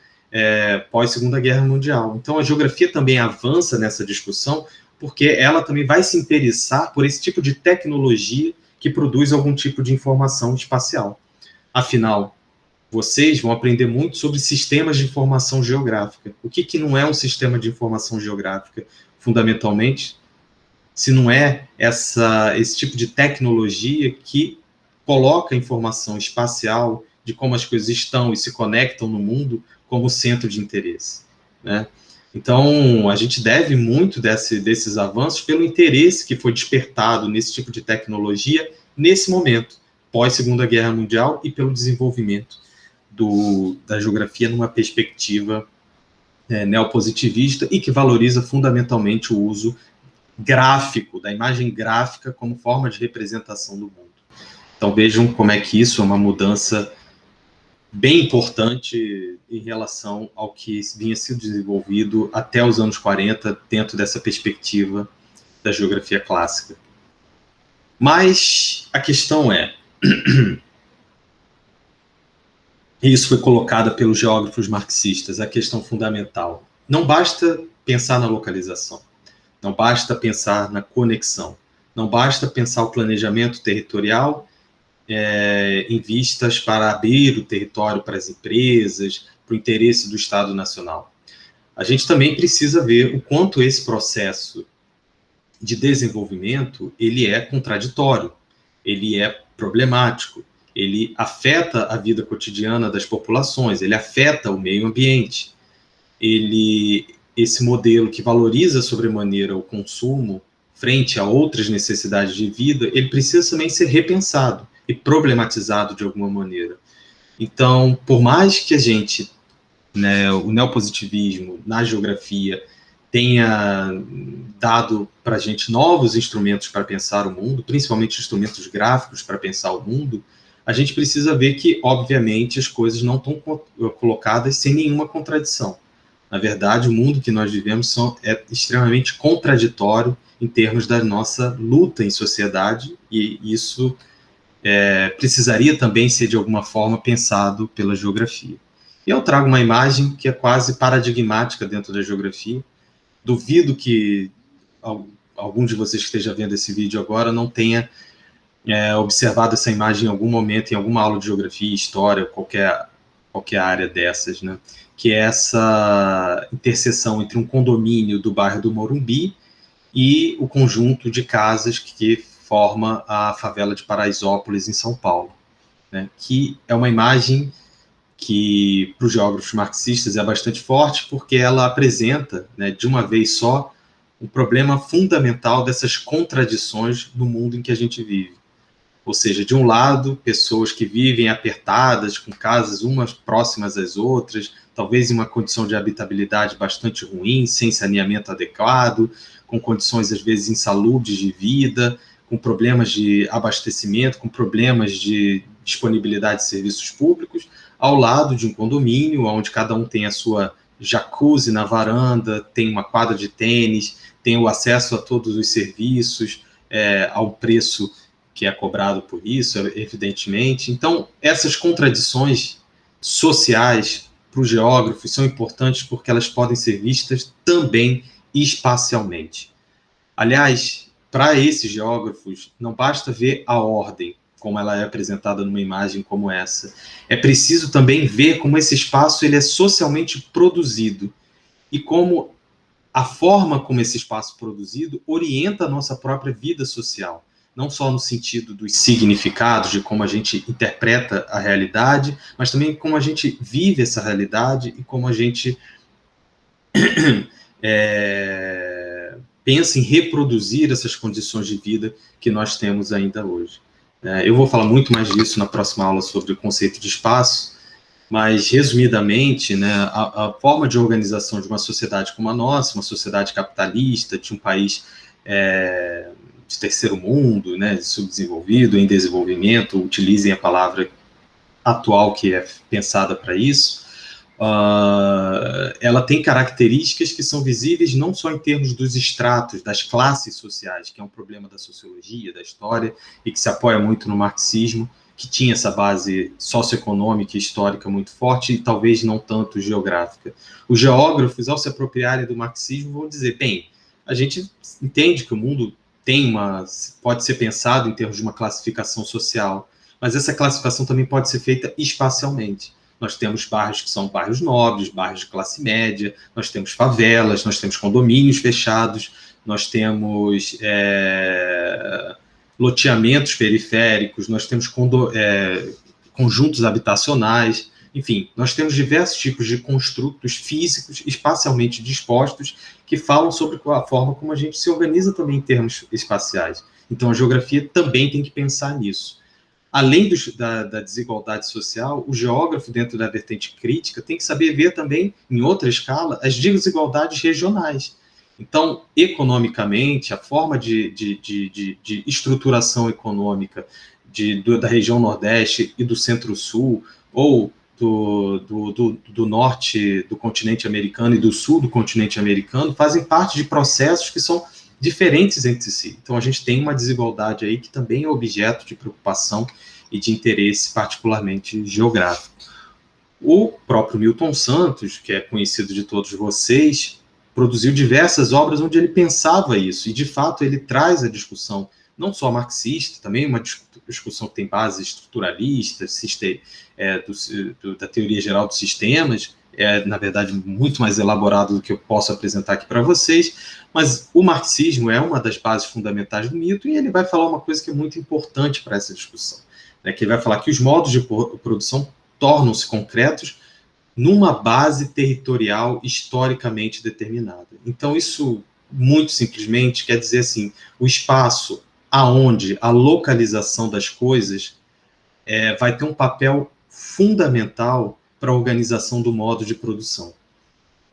pós-Segunda Guerra Mundial. Então, a geografia também avança nessa discussão, porque ela também vai se interessar por esse tipo de tecnologia que produz algum tipo de informação espacial. Afinal, vocês vão aprender muito sobre sistemas de informação geográfica. O que não é um sistema de informação geográfica, fundamentalmente, se não é esse tipo de tecnologia que coloca a informação espacial de como as coisas estão e se conectam no mundo como centro de interesse, né? Então, a gente deve muito desses avanços pelo interesse que foi despertado nesse tipo de tecnologia nesse momento, pós-Segunda Guerra Mundial, e pelo desenvolvimento da geografia numa perspectiva neopositivista e que valoriza fundamentalmente o uso gráfico, da imagem gráfica como forma de representação do mundo. Então, vejam como é que isso é uma mudança bem importante em relação ao que vinha sendo desenvolvido até os anos 40, dentro dessa perspectiva da geografia clássica. Mas a questão é, e isso foi colocada pelos geógrafos marxistas, a questão fundamental. Não basta pensar na localização, não basta pensar na conexão, não basta pensar o planejamento territorial em vistas para abrir o território para as empresas, para o interesse do Estado Nacional. A gente também precisa ver o quanto esse processo de desenvolvimento ele é contraditório, ele é problemático, ele afeta a vida cotidiana das populações, ele afeta o meio ambiente. Esse modelo que valoriza sobremaneira o consumo frente a outras necessidades de vida, ele precisa também ser repensado e problematizado de alguma maneira. Então, por mais que a gente, o neopositivismo na geografia tenha dado para a gente novos instrumentos para pensar o mundo, principalmente instrumentos gráficos para pensar o mundo, a gente precisa ver que, obviamente, as coisas não estão colocadas sem nenhuma contradição. Na verdade, o mundo que nós vivemos é extremamente contraditório em termos da nossa luta em sociedade, e isso precisaria também ser, de alguma forma, pensado pela geografia. E eu trago uma imagem que é quase paradigmática dentro da geografia. Duvido que algum de vocês que esteja vendo esse vídeo agora não tenha observado essa imagem em algum momento, em alguma aula de geografia, história, qualquer área dessas, né? Que é essa interseção entre um condomínio do bairro do Morumbi e o conjunto de casas que forma a favela de Paraisópolis, em São Paulo, né? Que é uma imagem que, para os geógrafos marxistas, é bastante forte, porque ela apresenta, né, de uma vez só, um problema fundamental dessas contradições no mundo em que a gente vive. Ou seja, de um lado, pessoas que vivem apertadas, com casas umas próximas às outras, talvez em uma condição de habitabilidade bastante ruim, sem saneamento adequado, com condições, às vezes, insalubres de vida, com problemas de abastecimento, com problemas de disponibilidade de serviços públicos, ao lado de um condomínio, onde cada um tem a sua jacuzzi na varanda, tem uma quadra de tênis, tem o acesso a todos os serviços, ao preço que é cobrado por isso, evidentemente. Então, essas contradições sociais para os geógrafos são importantes porque elas podem ser vistas também espacialmente. Aliás, para esses geógrafos, não basta ver a ordem, como ela é apresentada numa imagem como essa. É preciso também ver como esse espaço ele é socialmente produzido e como a forma como esse espaço é produzido orienta a nossa própria vida social, não só no sentido dos significados, de como a gente interpreta a realidade, mas também como a gente vive essa realidade e como a gente pensa em reproduzir essas condições de vida que nós temos ainda hoje. Eu vou falar muito mais disso na próxima aula sobre o conceito de espaço, mas, resumidamente, né, a forma de organização de uma sociedade como a nossa, uma sociedade capitalista, de um país de terceiro mundo, né, subdesenvolvido, em desenvolvimento, utilizem a palavra atual que é pensada para isso, ela tem características que são visíveis não só em termos dos estratos, das classes sociais, que é um problema da sociologia, da história, e que se apoia muito no marxismo, que tinha essa base socioeconômica e histórica muito forte e talvez não tanto geográfica. Os geógrafos, ao se apropriarem do marxismo, vão dizer, bem, a gente entende que o mundo pode ser pensado em termos de uma classificação social, mas essa classificação também pode ser feita espacialmente. Nós temos bairros que são bairros nobres, bairros de classe média, nós temos favelas, nós temos condomínios fechados, nós temos loteamentos periféricos, nós temos conjuntos habitacionais, enfim, nós temos diversos tipos de construtos físicos espacialmente dispostos que falam sobre a forma como a gente se organiza também em termos espaciais. Então, a geografia também tem que pensar nisso. Além da desigualdade social, o geógrafo, dentro da vertente crítica, tem que saber ver também, em outra escala, as desigualdades regionais. Então, economicamente, a forma de estruturação econômica da região Nordeste e do Centro-Sul, ou do norte do continente americano e do sul do continente americano, fazem parte de processos que são diferentes entre si. Então, a gente tem uma desigualdade aí que também é objeto de preocupação e de interesse particularmente geográfico. O próprio Milton Santos, que é conhecido de todos vocês, produziu diversas obras onde ele pensava isso, e, de fato, ele traz a discussão não só marxista, também uma discussão que tem base estruturalista, da teoria geral dos sistemas, na verdade, muito mais elaborado do que eu posso apresentar aqui para vocês, mas o marxismo é uma das bases fundamentais do mito, e ele vai falar uma coisa que é muito importante para essa discussão, né, que ele vai falar que os modos de produção tornam-se concretos numa base territorial historicamente determinada. Então, isso, muito simplesmente, quer dizer assim, o espaço aonde a localização das coisas vai ter um papel fundamental para a organização do modo de produção.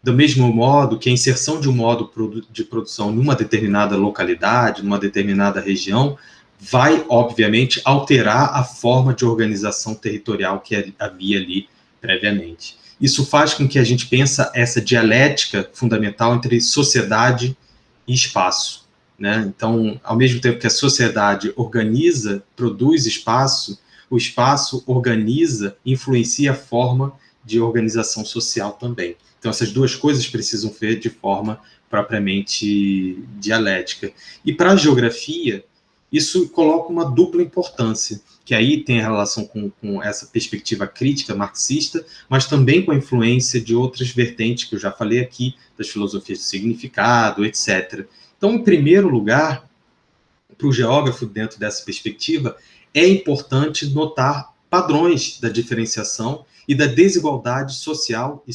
Do mesmo modo que a inserção de um modo de produção numa determinada localidade, numa determinada região, vai, obviamente, alterar a forma de organização territorial que havia ali previamente. Isso faz com que a gente pense essa dialética fundamental entre sociedade e espaço, né? Então, ao mesmo tempo que a sociedade organiza, produz espaço, o espaço organiza, influencia a forma de organização social também. Então, essas duas coisas precisam ser de forma propriamente dialética. E para a geografia, isso coloca uma dupla importância, que aí tem a relação com essa perspectiva crítica marxista, mas também com a influência de outras vertentes que eu já falei aqui, das filosofias do significado, etc. Então, em primeiro lugar, para o geógrafo, dentro dessa perspectiva, é importante notar padrões da diferenciação e da desigualdade social e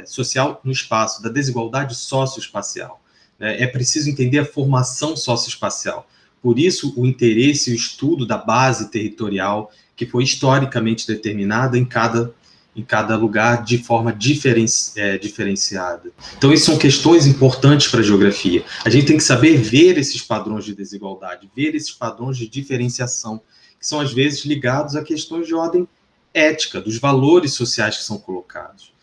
social no espaço, da desigualdade socioespacial. É preciso entender a formação socioespacial. Por isso, o interesse e o estudo da base territorial, que foi historicamente determinada em cada lugar de forma diferenciada. Então, isso são questões importantes para a geografia. A gente tem que saber ver esses padrões de desigualdade, ver esses padrões de diferenciação, que são, às vezes, ligados a questões de ordem ética, dos valores sociais que são colocados.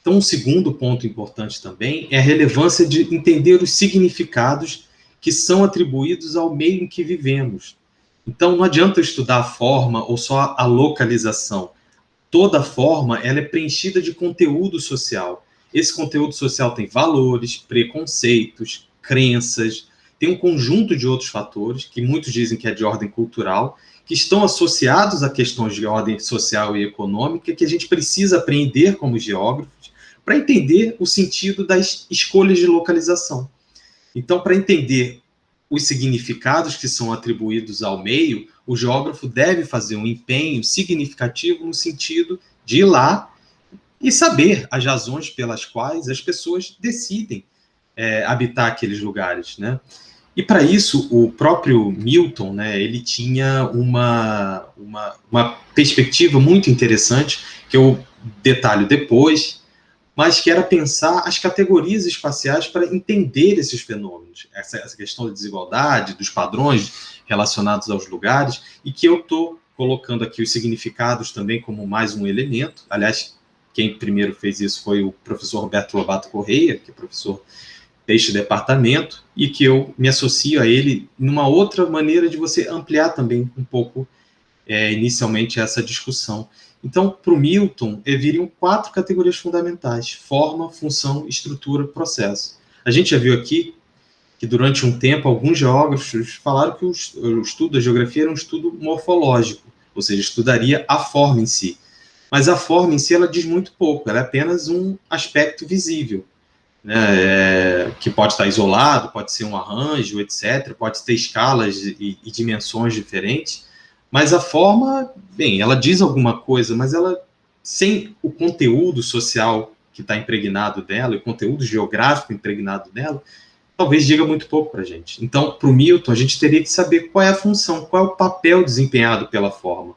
Então, um segundo ponto importante também é a relevância de entender os significados que são atribuídos ao meio em que vivemos. Então, não adianta eu estudar a forma ou só a localização. Toda forma ela é preenchida de conteúdo social. Esse conteúdo social tem valores, preconceitos, crenças, tem um conjunto de outros fatores, que muitos dizem que é de ordem cultural, que estão associados a questões de ordem social e econômica, que a gente precisa aprender como geógrafos, para entender o sentido das escolhas de localização. Então, para entender os significados que são atribuídos ao meio, o geógrafo deve fazer um empenho significativo no sentido de ir lá e saber as razões pelas quais as pessoas decidem habitar aqueles lugares, né? E para isso, o próprio Milton, né, ele tinha uma perspectiva muito interessante, que eu detalho depois, mas que era pensar as categorias espaciais para entender esses fenômenos, essa questão da desigualdade, dos padrões relacionados aos lugares, e que eu estou colocando aqui os significados também como mais um elemento. Aliás, quem primeiro fez isso foi o professor Roberto Lobato Correia, que é professor deste departamento, e que eu me associo a ele numa outra maneira de você ampliar também um pouco, inicialmente, essa discussão. Então, para o Milton, viriam 4 categorias fundamentais: forma, função, estrutura, processo. A gente já viu aqui que, durante um tempo, alguns geógrafos falaram que o estudo da geografia era um estudo morfológico, ou seja, estudaria a forma em si. Mas a forma em si, ela diz muito pouco, ela é apenas um aspecto visível, né, que pode estar isolado, pode ser um arranjo, etc., pode ter escalas e dimensões diferentes, mas a forma, bem, ela diz alguma coisa, mas ela, sem o conteúdo social que está impregnado dela, o conteúdo geográfico impregnado dela, talvez diga muito pouco para a gente. Então, para o Milton, a gente teria que saber qual é a função, qual é o papel desempenhado pela forma.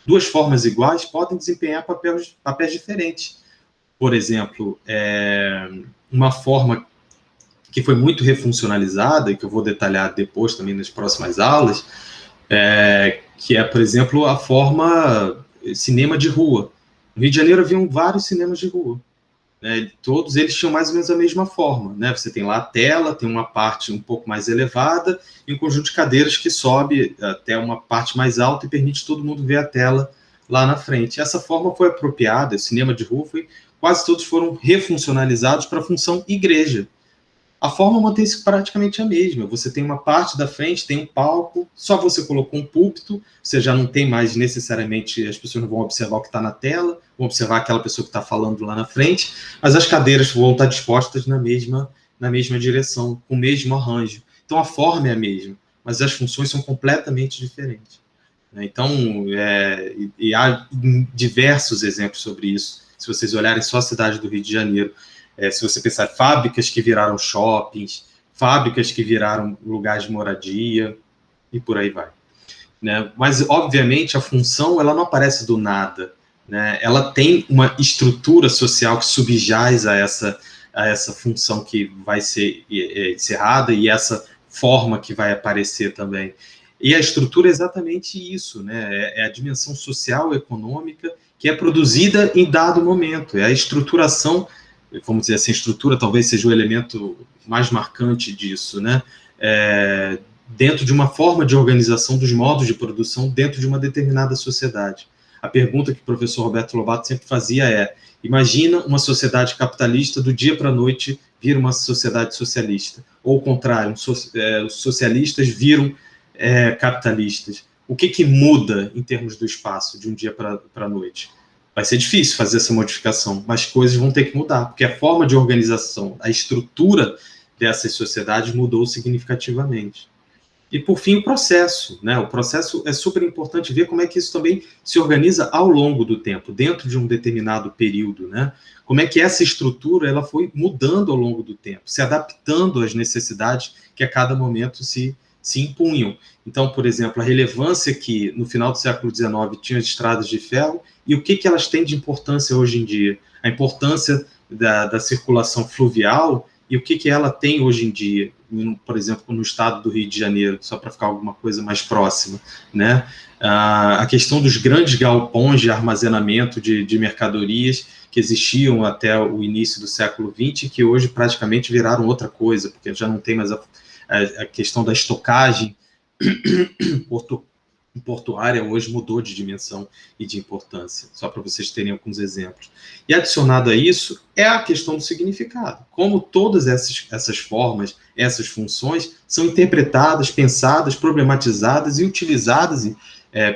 2 formas iguais podem desempenhar papéis diferentes. Por exemplo, uma forma que foi muito refuncionalizada, e que eu vou detalhar depois também nas próximas aulas, que é, por exemplo, a forma cinema de rua. No Rio de Janeiro haviam vários cinemas de rua, né? Todos eles tinham mais ou menos a mesma forma, né? Você tem lá a tela, tem uma parte um pouco mais elevada e um conjunto de cadeiras que sobe até uma parte mais alta e permite todo mundo ver a tela lá na frente. Essa forma foi apropriada, o cinema de rua quase todos foram refuncionalizados para a função igreja. A forma mantém-se praticamente a mesma. Você tem uma parte da frente, tem um palco, só você colocou um púlpito, você já não tem mais necessariamente, as pessoas não vão observar o que está na tela, vão observar aquela pessoa que está falando lá na frente, mas as cadeiras vão estar dispostas na mesma direção, com o mesmo arranjo. Então a forma é a mesma, mas as funções são completamente diferentes. Então, há diversos exemplos sobre isso. Se vocês olharem só a cidade do Rio de Janeiro, se você pensar em fábricas que viraram shoppings, fábricas que viraram lugares de moradia, e por aí vai, né? Mas, obviamente, a função ela não aparece do nada, né? Ela tem uma estrutura social que subjaz a essa função que vai ser encerrada e essa forma que vai aparecer também. E a estrutura é exatamente isso, né? É a dimensão social e econômica que é produzida em dado momento. É a estruturação, vamos dizer assim, a estrutura talvez seja o elemento mais marcante disso, né? Dentro de uma forma de organização dos modos de produção dentro de uma determinada sociedade. A pergunta que o professor Roberto Lobato sempre fazia é: imagina uma sociedade capitalista do dia para a noite vira uma sociedade socialista, ou o contrário, os socialistas viram capitalistas. O que muda em termos do espaço de um dia para a noite? Vai ser difícil fazer essa modificação, mas coisas vão ter que mudar, porque a forma de organização, a estrutura dessas sociedades mudou significativamente. E, por fim, o processo, né? O processo é super importante ver como é que isso também se organiza ao longo do tempo, dentro de um determinado período, né? Como é que essa estrutura ela foi mudando ao longo do tempo, se adaptando às necessidades que a cada momento se impunham. Então, por exemplo, a relevância que no final do século XIX tinha as estradas de ferro e o que elas têm de importância hoje em dia. A importância da circulação fluvial e o que ela tem hoje em dia, por exemplo, no estado do Rio de Janeiro, só para ficar alguma coisa mais próxima, né? A questão dos grandes galpões de armazenamento de mercadorias que existiam até o início do século XX, que hoje praticamente viraram outra coisa, porque já não tem mais a questão da estocagem portuária hoje mudou de dimensão e de importância, só para vocês terem alguns exemplos. E adicionado a isso é a questão do significado, como todas essas formas, essas funções são interpretadas, pensadas, problematizadas e utilizadas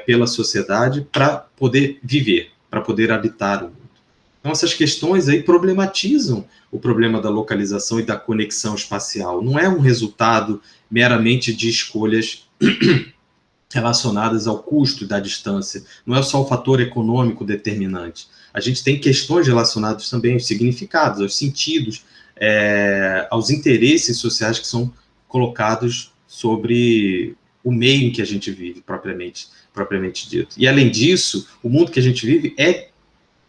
pela sociedade para poder viver, para poder habitar o mundo. Então, essas questões aí problematizam o problema da localização e da conexão espacial. Não é um resultado meramente de escolhas relacionadas ao custo da distância. Não é só o fator econômico determinante. A gente tem questões relacionadas também aos significados, aos sentidos, aos interesses sociais que são colocados sobre o meio em que a gente vive, propriamente dito. E, além disso, o mundo que a gente vive é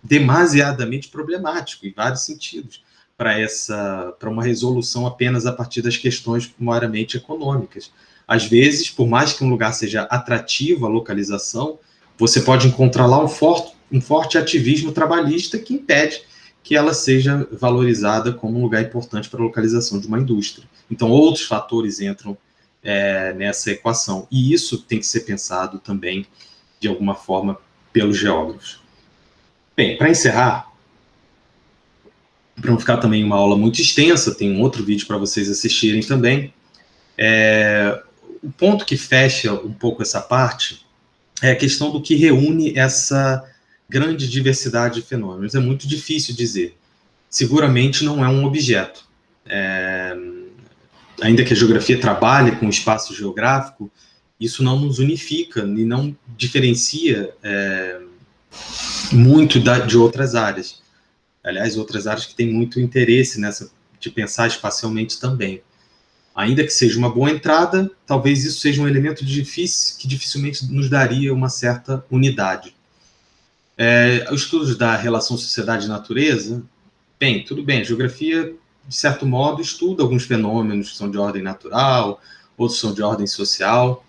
demasiadamente problemático, em vários sentidos, para uma resolução apenas a partir das questões meramente econômicas. Às vezes, por mais que um lugar seja atrativo à localização, você pode encontrar lá um forte ativismo trabalhista que impede que ela seja valorizada como um lugar importante para a localização de uma indústria. Então, outros fatores entram nessa equação. E isso tem que ser pensado também, de alguma forma, pelos geógrafos. Bem, para encerrar, para não ficar também uma aula muito extensa, tem um outro vídeo para vocês assistirem também. O ponto que fecha um pouco essa parte é a questão do que reúne essa grande diversidade de fenômenos. É muito difícil dizer. Seguramente não é um objeto. Ainda que a geografia trabalhe com o espaço geográfico, isso não nos unifica e não diferencia muito de outras áreas. Aliás, outras áreas que têm muito interesse de pensar espacialmente também. Ainda que seja uma boa entrada, talvez isso seja um elemento que dificilmente nos daria uma certa unidade. Os estudos da relação sociedade-natureza, bem, tudo bem, a geografia, de certo modo, estuda alguns fenômenos que são de ordem natural, outros são de ordem social.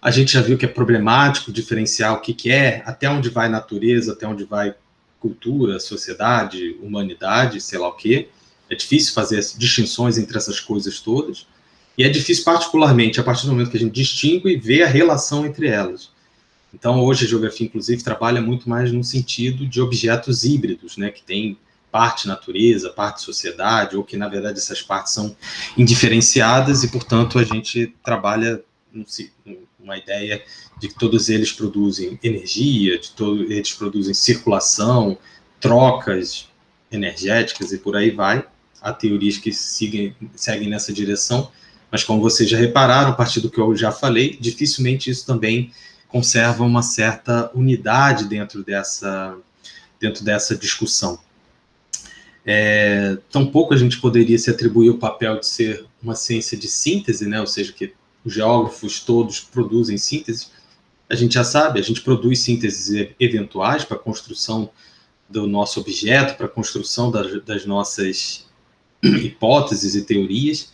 A gente já viu que é problemático diferenciar o que é, até onde vai natureza, até onde vai cultura, sociedade, humanidade, sei lá o quê. É difícil fazer distinções entre essas coisas todas. E é difícil, particularmente, a partir do momento que a gente distingue e vê a relação entre elas. Então, hoje, a geografia, inclusive, trabalha muito mais no sentido de objetos híbridos, né, que tem parte natureza, parte sociedade, ou que, na verdade, essas partes são indiferenciadas e, portanto, a gente trabalha uma ideia de que todos eles produzem energia, eles produzem circulação, trocas energéticas e por aí vai. Há teorias que seguem nessa direção, mas como vocês já repararam, a partir do que eu já falei, dificilmente isso também conserva uma certa unidade dentro dessa discussão. Tampouco a gente poderia se atribuir o papel de ser uma ciência de síntese, né? Ou seja, que os geógrafos todos produzem síntese. A gente já sabe, a gente produz sínteses eventuais para a construção do nosso objeto, para a construção das nossas hipóteses e teorias,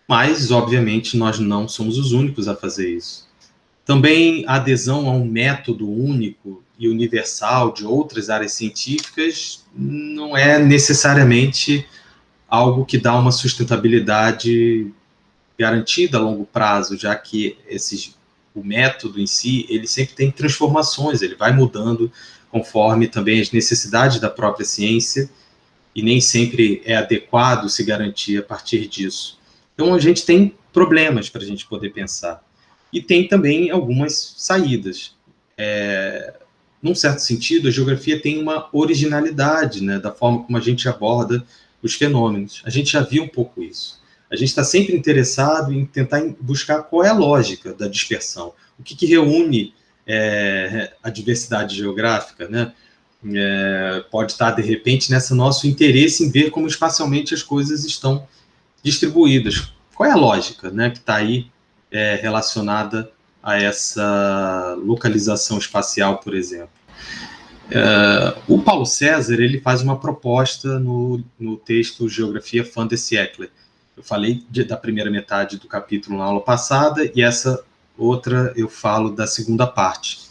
mas, obviamente, nós não somos os únicos a fazer isso. Também a adesão a um método único e universal de outras áreas científicas não é necessariamente algo que dá uma sustentabilidade garantida a longo prazo, já que o método em si, ele sempre tem transformações, ele vai mudando conforme também as necessidades da própria ciência, e nem sempre é adequado se garantir a partir disso. Então, a gente tem problemas para a gente poder pensar. E tem também algumas saídas. Num certo sentido, a geografia tem uma originalidade, né, da forma como a gente aborda os fenômenos. A gente já viu um pouco isso. A gente está sempre interessado em tentar buscar qual é a lógica da dispersão. O que reúne a diversidade geográfica, né? Pode estar, de repente, nesse nosso interesse em ver como espacialmente as coisas estão distribuídas. Qual é a lógica, né, que está aí relacionada a essa localização espacial, por exemplo? O Paulo César, ele faz uma proposta no texto Geografia Fin de Siècle. Eu falei da primeira metade do capítulo na aula passada, e essa outra eu falo da segunda parte.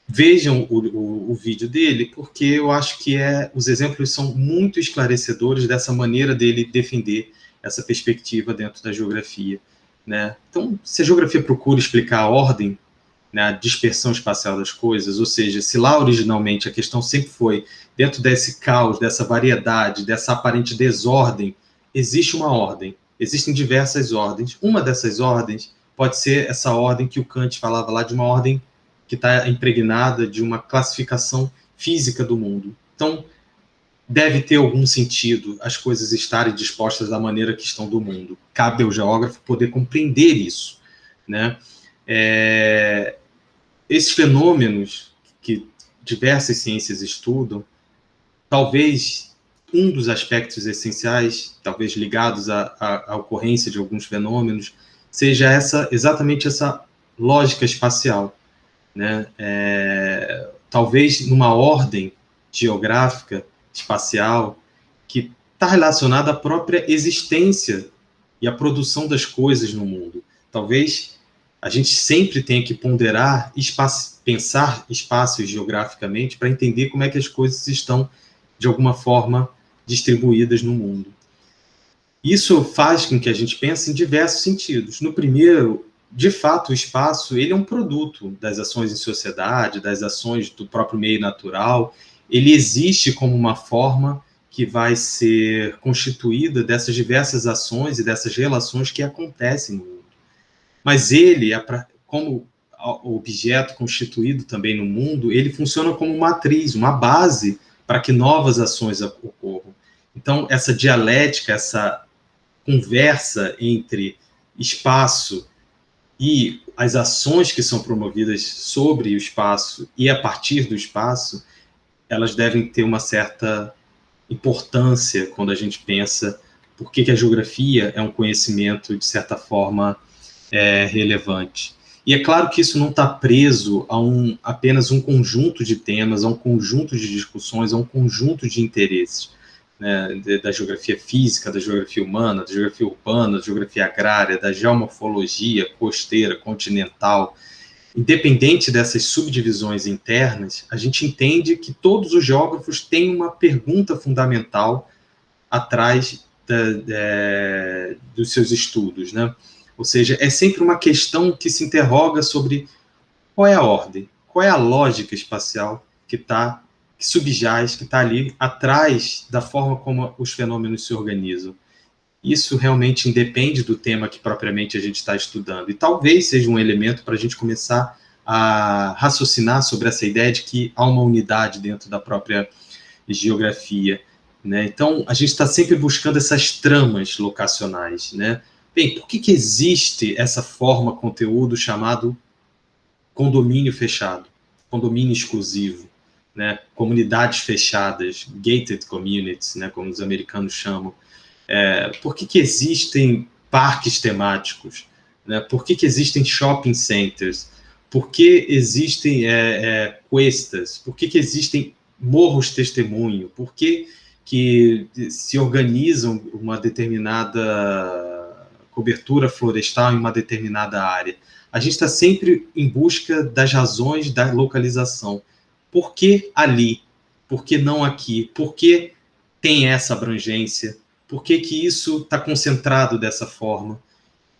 Vejam o vídeo dele, porque eu acho que os exemplos são muito esclarecedores dessa maneira dele defender essa perspectiva dentro da geografia, né? Então, se a geografia procura explicar a ordem, né, a dispersão espacial das coisas, ou seja, se lá originalmente a questão sempre foi, dentro desse caos, dessa variedade, dessa aparente desordem, existe uma ordem, existem diversas ordens. Uma dessas ordens pode ser essa ordem que o Kant falava lá, de uma ordem que está impregnada de uma classificação física do mundo. Então, deve ter algum sentido as coisas estarem dispostas da maneira que estão do mundo. Cabe ao geógrafo poder compreender isso, né? Esses fenômenos que diversas ciências estudam, talvez um dos aspectos essenciais, talvez ligados à ocorrência de alguns fenômenos, seja exatamente essa lógica espacial, né? Talvez numa ordem geográfica, espacial, que está relacionada à própria existência e à produção das coisas no mundo. Talvez a gente sempre tenha que ponderar, pensar espaços geograficamente para entender como é que as coisas estão, de alguma forma, distribuídas no mundo. Isso faz com que a gente pense em diversos sentidos. No primeiro, de fato, o espaço ele é um produto das ações em sociedade, das ações do próprio meio natural. Ele existe como uma forma que vai ser constituída dessas diversas ações e dessas relações que acontecem no mundo. Mas ele, como objeto constituído também no mundo, ele funciona como matriz, uma base para que novas ações ocorram. Então, essa dialética, essa conversa entre espaço e as ações que são promovidas sobre o espaço e a partir do espaço, elas devem ter uma certa importância quando a gente pensa por que a geografia é um conhecimento, de certa forma, relevante. E é claro que isso não está preso a apenas um conjunto de temas, a um conjunto de discussões, a um conjunto de interesses, né, da geografia física, da geografia humana, da geografia urbana, da geografia agrária, da geomorfologia costeira, continental. Independente dessas subdivisões internas, a gente entende que todos os geógrafos têm uma pergunta fundamental atrás dos seus estudos, né? Ou seja, é sempre uma questão que se interroga sobre qual é a ordem, qual é a lógica espacial que subjaz, que está ali atrás da forma como os fenômenos se organizam. Isso realmente independe do tema que propriamente a gente está estudando. E talvez seja um elemento para a gente começar a raciocinar sobre essa ideia de que há uma unidade dentro da própria geografia, né? Então, a gente está sempre buscando essas tramas locacionais, né? Bem, por que existe essa forma conteúdo chamado condomínio fechado, condomínio exclusivo, né? Comunidades fechadas, gated communities, né? Como os americanos chamam. Por que existem parques temáticos, né? Por que existem shopping centers? Por que existem cuestas? Por que existem morros testemunho? Por que se organizam uma determinada cobertura florestal em uma determinada área? A gente está sempre em busca das razões da localização. por que ali? Por que não aqui? Por que tem essa abrangência? Por que isso está concentrado dessa forma?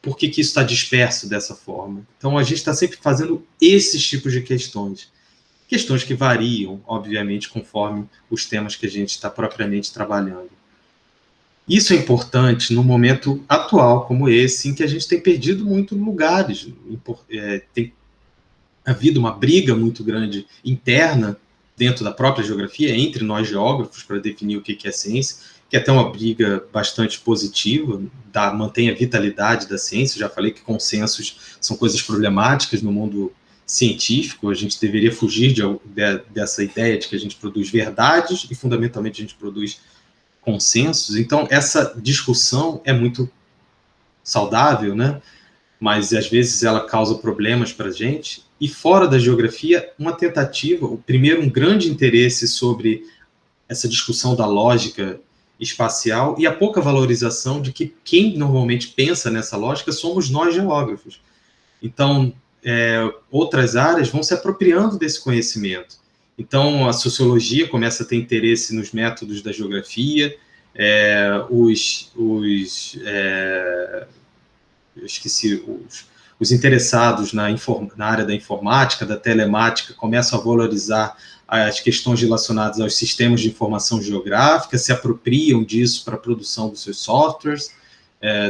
Por que isso está disperso dessa forma? Então, a gente está sempre fazendo esses tipos de questões. Questões que variam, obviamente, conforme os temas que a gente está propriamente trabalhando. Isso é importante no momento atual como esse, em que a gente tem perdido muitos lugares. Tem havido uma briga muito grande interna dentro da própria geografia, entre nós geógrafos, para definir o que é ciência, que é até uma briga bastante positiva, mantém a vitalidade da ciência. Já falei que consensos são coisas problemáticas no mundo científico. A gente deveria fugir dessa ideia de que a gente produz verdades e, fundamentalmente, a gente produz consensos. Então, essa discussão é muito saudável, né? Mas às vezes ela causa problemas para a gente. E fora da geografia, uma tentativa, primeiro, um grande interesse sobre essa discussão da lógica espacial e a pouca valorização de que quem normalmente pensa nessa lógica somos nós geógrafos. Então, outras áreas vão se apropriando desse conhecimento. Então, a sociologia começa a ter interesse nos métodos da geografia, os interessados na área da informática, da telemática, começam a valorizar as questões relacionadas aos sistemas de informação geográfica, se apropriam disso para a produção dos seus softwares,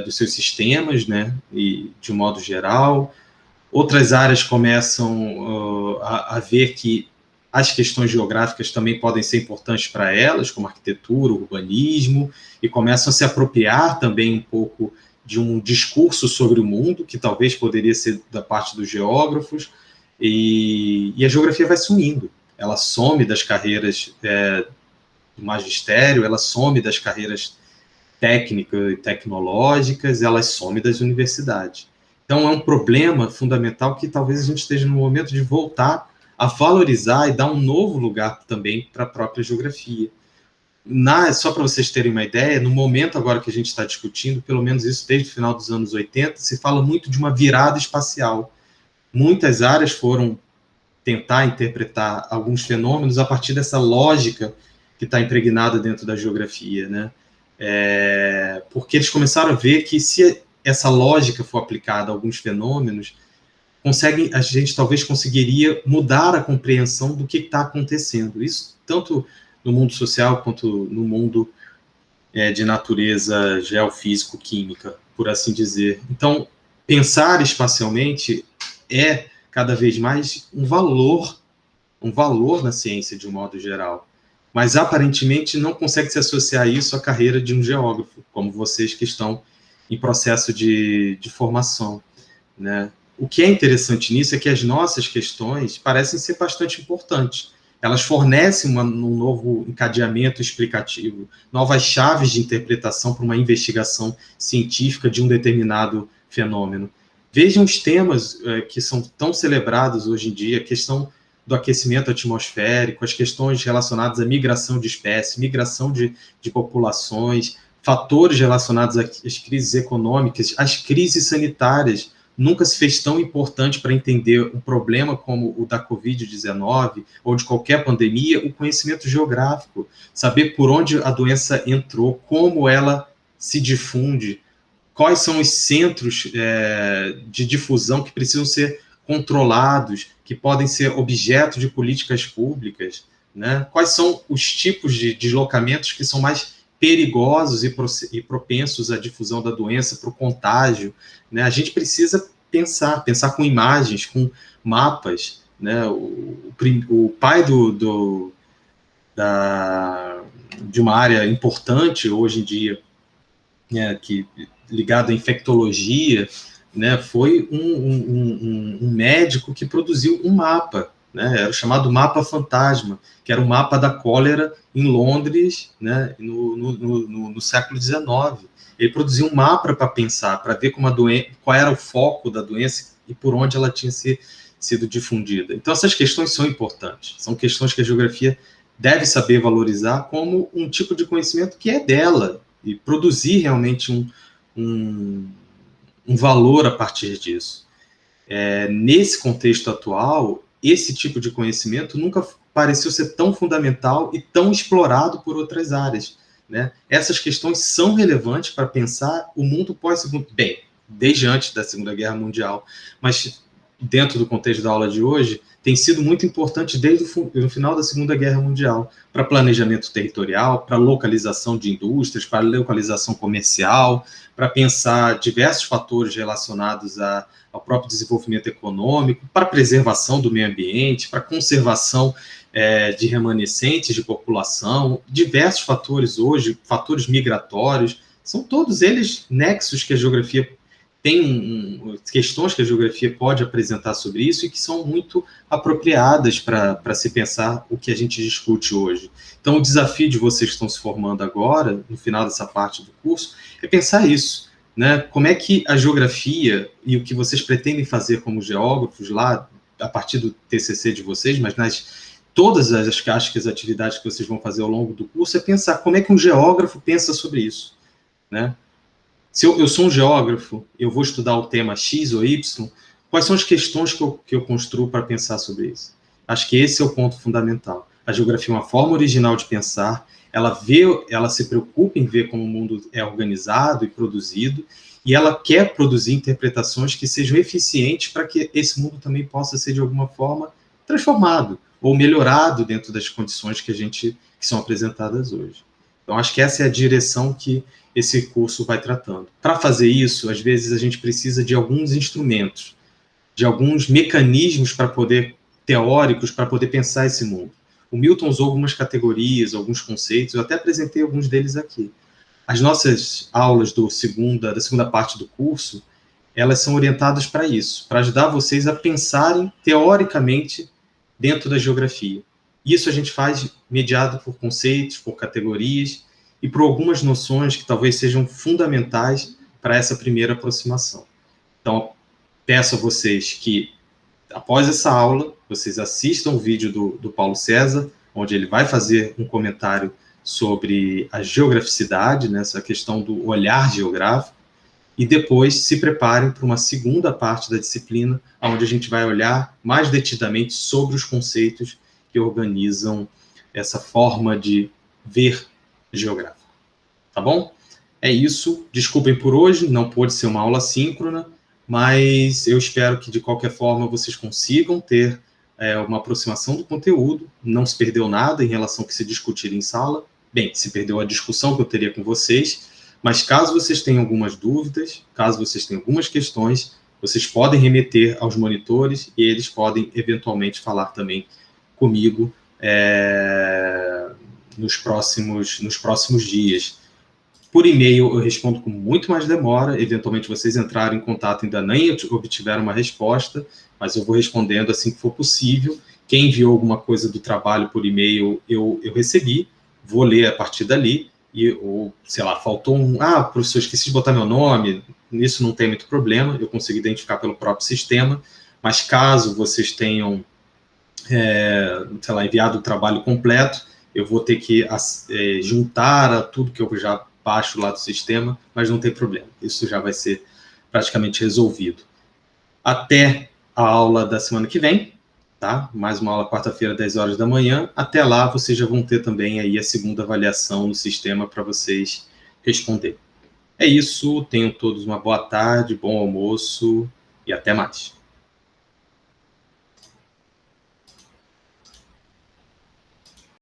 dos seus sistemas, né, e de um modo geral. Outras áreas começam a ver que as questões geográficas também podem ser importantes para elas, como arquitetura, urbanismo, e começam a se apropriar também um pouco de um discurso sobre o mundo, que talvez poderia ser da parte dos geógrafos, e a geografia vai sumindo. Ela some das carreiras do magistério, ela some das carreiras técnicas e tecnológicas, ela some das universidades. Então, é um problema fundamental que talvez a gente esteja no momento de voltar a valorizar e dar um novo lugar também para a própria geografia. Só para vocês terem uma ideia, no momento agora que a gente está discutindo, pelo menos isso desde o final dos anos 80, se fala muito de uma virada espacial. Muitas áreas foram tentar interpretar alguns fenômenos a partir dessa lógica que está impregnada dentro da geografia, né? Porque eles começaram a ver que se essa lógica for aplicada a alguns fenômenos, a gente talvez conseguiria mudar a compreensão do que está acontecendo. Isso tanto no mundo social quanto no mundo de natureza geofísico-química, por assim dizer. Então, pensar espacialmente é cada vez mais um valor na ciência de um modo geral. Mas, aparentemente, não consegue se associar isso à carreira de um geógrafo, como vocês que estão em processo de formação, né? O que é interessante nisso é que as nossas questões parecem ser bastante importantes. Elas fornecem um novo encadeamento explicativo, novas chaves de interpretação para uma investigação científica de um determinado fenômeno. Vejam os temas que são tão celebrados hoje em dia, a questão do aquecimento atmosférico, as questões relacionadas à migração de espécies, migração de populações, fatores relacionados às crises econômicas, às crises sanitárias. Nunca se fez tão importante para entender um problema como o da Covid-19 ou de qualquer pandemia, o conhecimento geográfico, saber por onde a doença entrou, como ela se difunde, quais são os centros de difusão que precisam ser controlados, que podem ser objeto de políticas públicas, né? Quais são os tipos de deslocamentos que são mais perigosos e propensos à difusão da doença, para o contágio, né? A gente precisa pensar com imagens, com mapas, né? O pai de uma área importante hoje em dia, né, ligado à infectologia, né, foi um médico que produziu um mapa, né, era o chamado mapa fantasma, que era o mapa da cólera em Londres, né, no século XIX. Ele produziu um mapa para pensar, para ver qual era o foco da doença e por onde ela tinha sido difundida. Então, essas questões são importantes, são questões que a geografia deve saber valorizar como um tipo de conhecimento que é dela, e produzir realmente um valor a partir disso. Nesse contexto atual, esse tipo de conhecimento nunca pareceu ser tão fundamental e tão explorado por outras áreas, né? Essas questões são relevantes para pensar o mundo pós-segunda... Bem, desde antes da Segunda Guerra Mundial, mas dentro do contexto da aula de hoje, tem sido muito importante desde o final da Segunda Guerra Mundial, para planejamento territorial, para localização de indústrias, para localização comercial, para pensar diversos fatores relacionados ao próprio desenvolvimento econômico, para preservação do meio ambiente, para conservação de remanescentes de população, diversos fatores hoje, fatores migratórios, são todos eles nexos que a geografia tem, questões que a geografia pode apresentar sobre isso e que são muito apropriadas para se pensar o que a gente discute hoje. Então, o desafio de vocês que estão se formando agora, no final dessa parte do curso, é pensar isso, né? Como é que a geografia e o que vocês pretendem fazer como geógrafos lá, a partir do TCC de vocês, mas todas as atividades que vocês vão fazer ao longo do curso, é pensar como é que um geógrafo pensa sobre isso, né? Se eu sou um geógrafo, eu vou estudar o tema X ou Y, quais são as questões que eu construo para pensar sobre isso? Acho que esse é o ponto fundamental. A geografia é uma forma original de pensar, ela se preocupa em ver como o mundo é organizado e produzido, e ela quer produzir interpretações que sejam eficientes para que esse mundo também possa ser, de alguma forma, transformado ou melhorado dentro das condições que são apresentadas hoje. Então, acho que essa é a direção que esse curso vai tratando. Para fazer isso, às vezes a gente precisa de alguns instrumentos, de alguns mecanismos teóricos para poder pensar esse mundo. O Milton usou algumas categorias, alguns conceitos, eu até apresentei alguns deles aqui. As nossas aulas da segunda parte do curso, elas são orientadas para isso, para ajudar vocês a pensarem teoricamente dentro da geografia. Isso a gente faz mediado por conceitos, por categorias, e por algumas noções que talvez sejam fundamentais para essa primeira aproximação. Então, peço a vocês que, após essa aula, vocês assistam o vídeo do Paulo César, onde ele vai fazer um comentário sobre a geograficidade, né, essa questão do olhar geográfico, e depois se preparem para uma segunda parte da disciplina, onde a gente vai olhar mais detidamente sobre os conceitos que organizam essa forma de ver geográfico. Tá bom? É isso. Desculpem por hoje, não pôde ser uma aula síncrona, mas eu espero que, de qualquer forma, vocês consigam ter uma aproximação do conteúdo, não se perdeu nada em relação ao que se discutir em sala. Bem, se perdeu a discussão que eu teria com vocês, mas caso vocês tenham algumas dúvidas, caso vocês tenham algumas questões, vocês podem remeter aos monitores e eles podem, eventualmente, falar também comigo nos próximos dias. Por e-mail eu respondo com muito mais demora, eventualmente vocês entraram em contato e ainda nem obtiveram uma resposta, mas eu vou respondendo assim que for possível. Quem enviou alguma coisa do trabalho por e-mail, eu recebi, vou ler a partir dali, ou, sei lá, faltou professor, esqueci de botar meu nome, nisso não tem muito problema, eu consigo identificar pelo próprio sistema, mas caso vocês tenham sei lá, enviado o trabalho completo, eu vou ter que juntar a tudo que eu já baixo lá do sistema, mas não tem problema, isso já vai ser praticamente resolvido. Até a aula da semana que vem, tá? Mais uma aula quarta-feira, 10 horas da manhã. Até lá, vocês já vão ter também aí a segunda avaliação no sistema para vocês responderem. É isso, tenham todos uma boa tarde, bom almoço e até mais.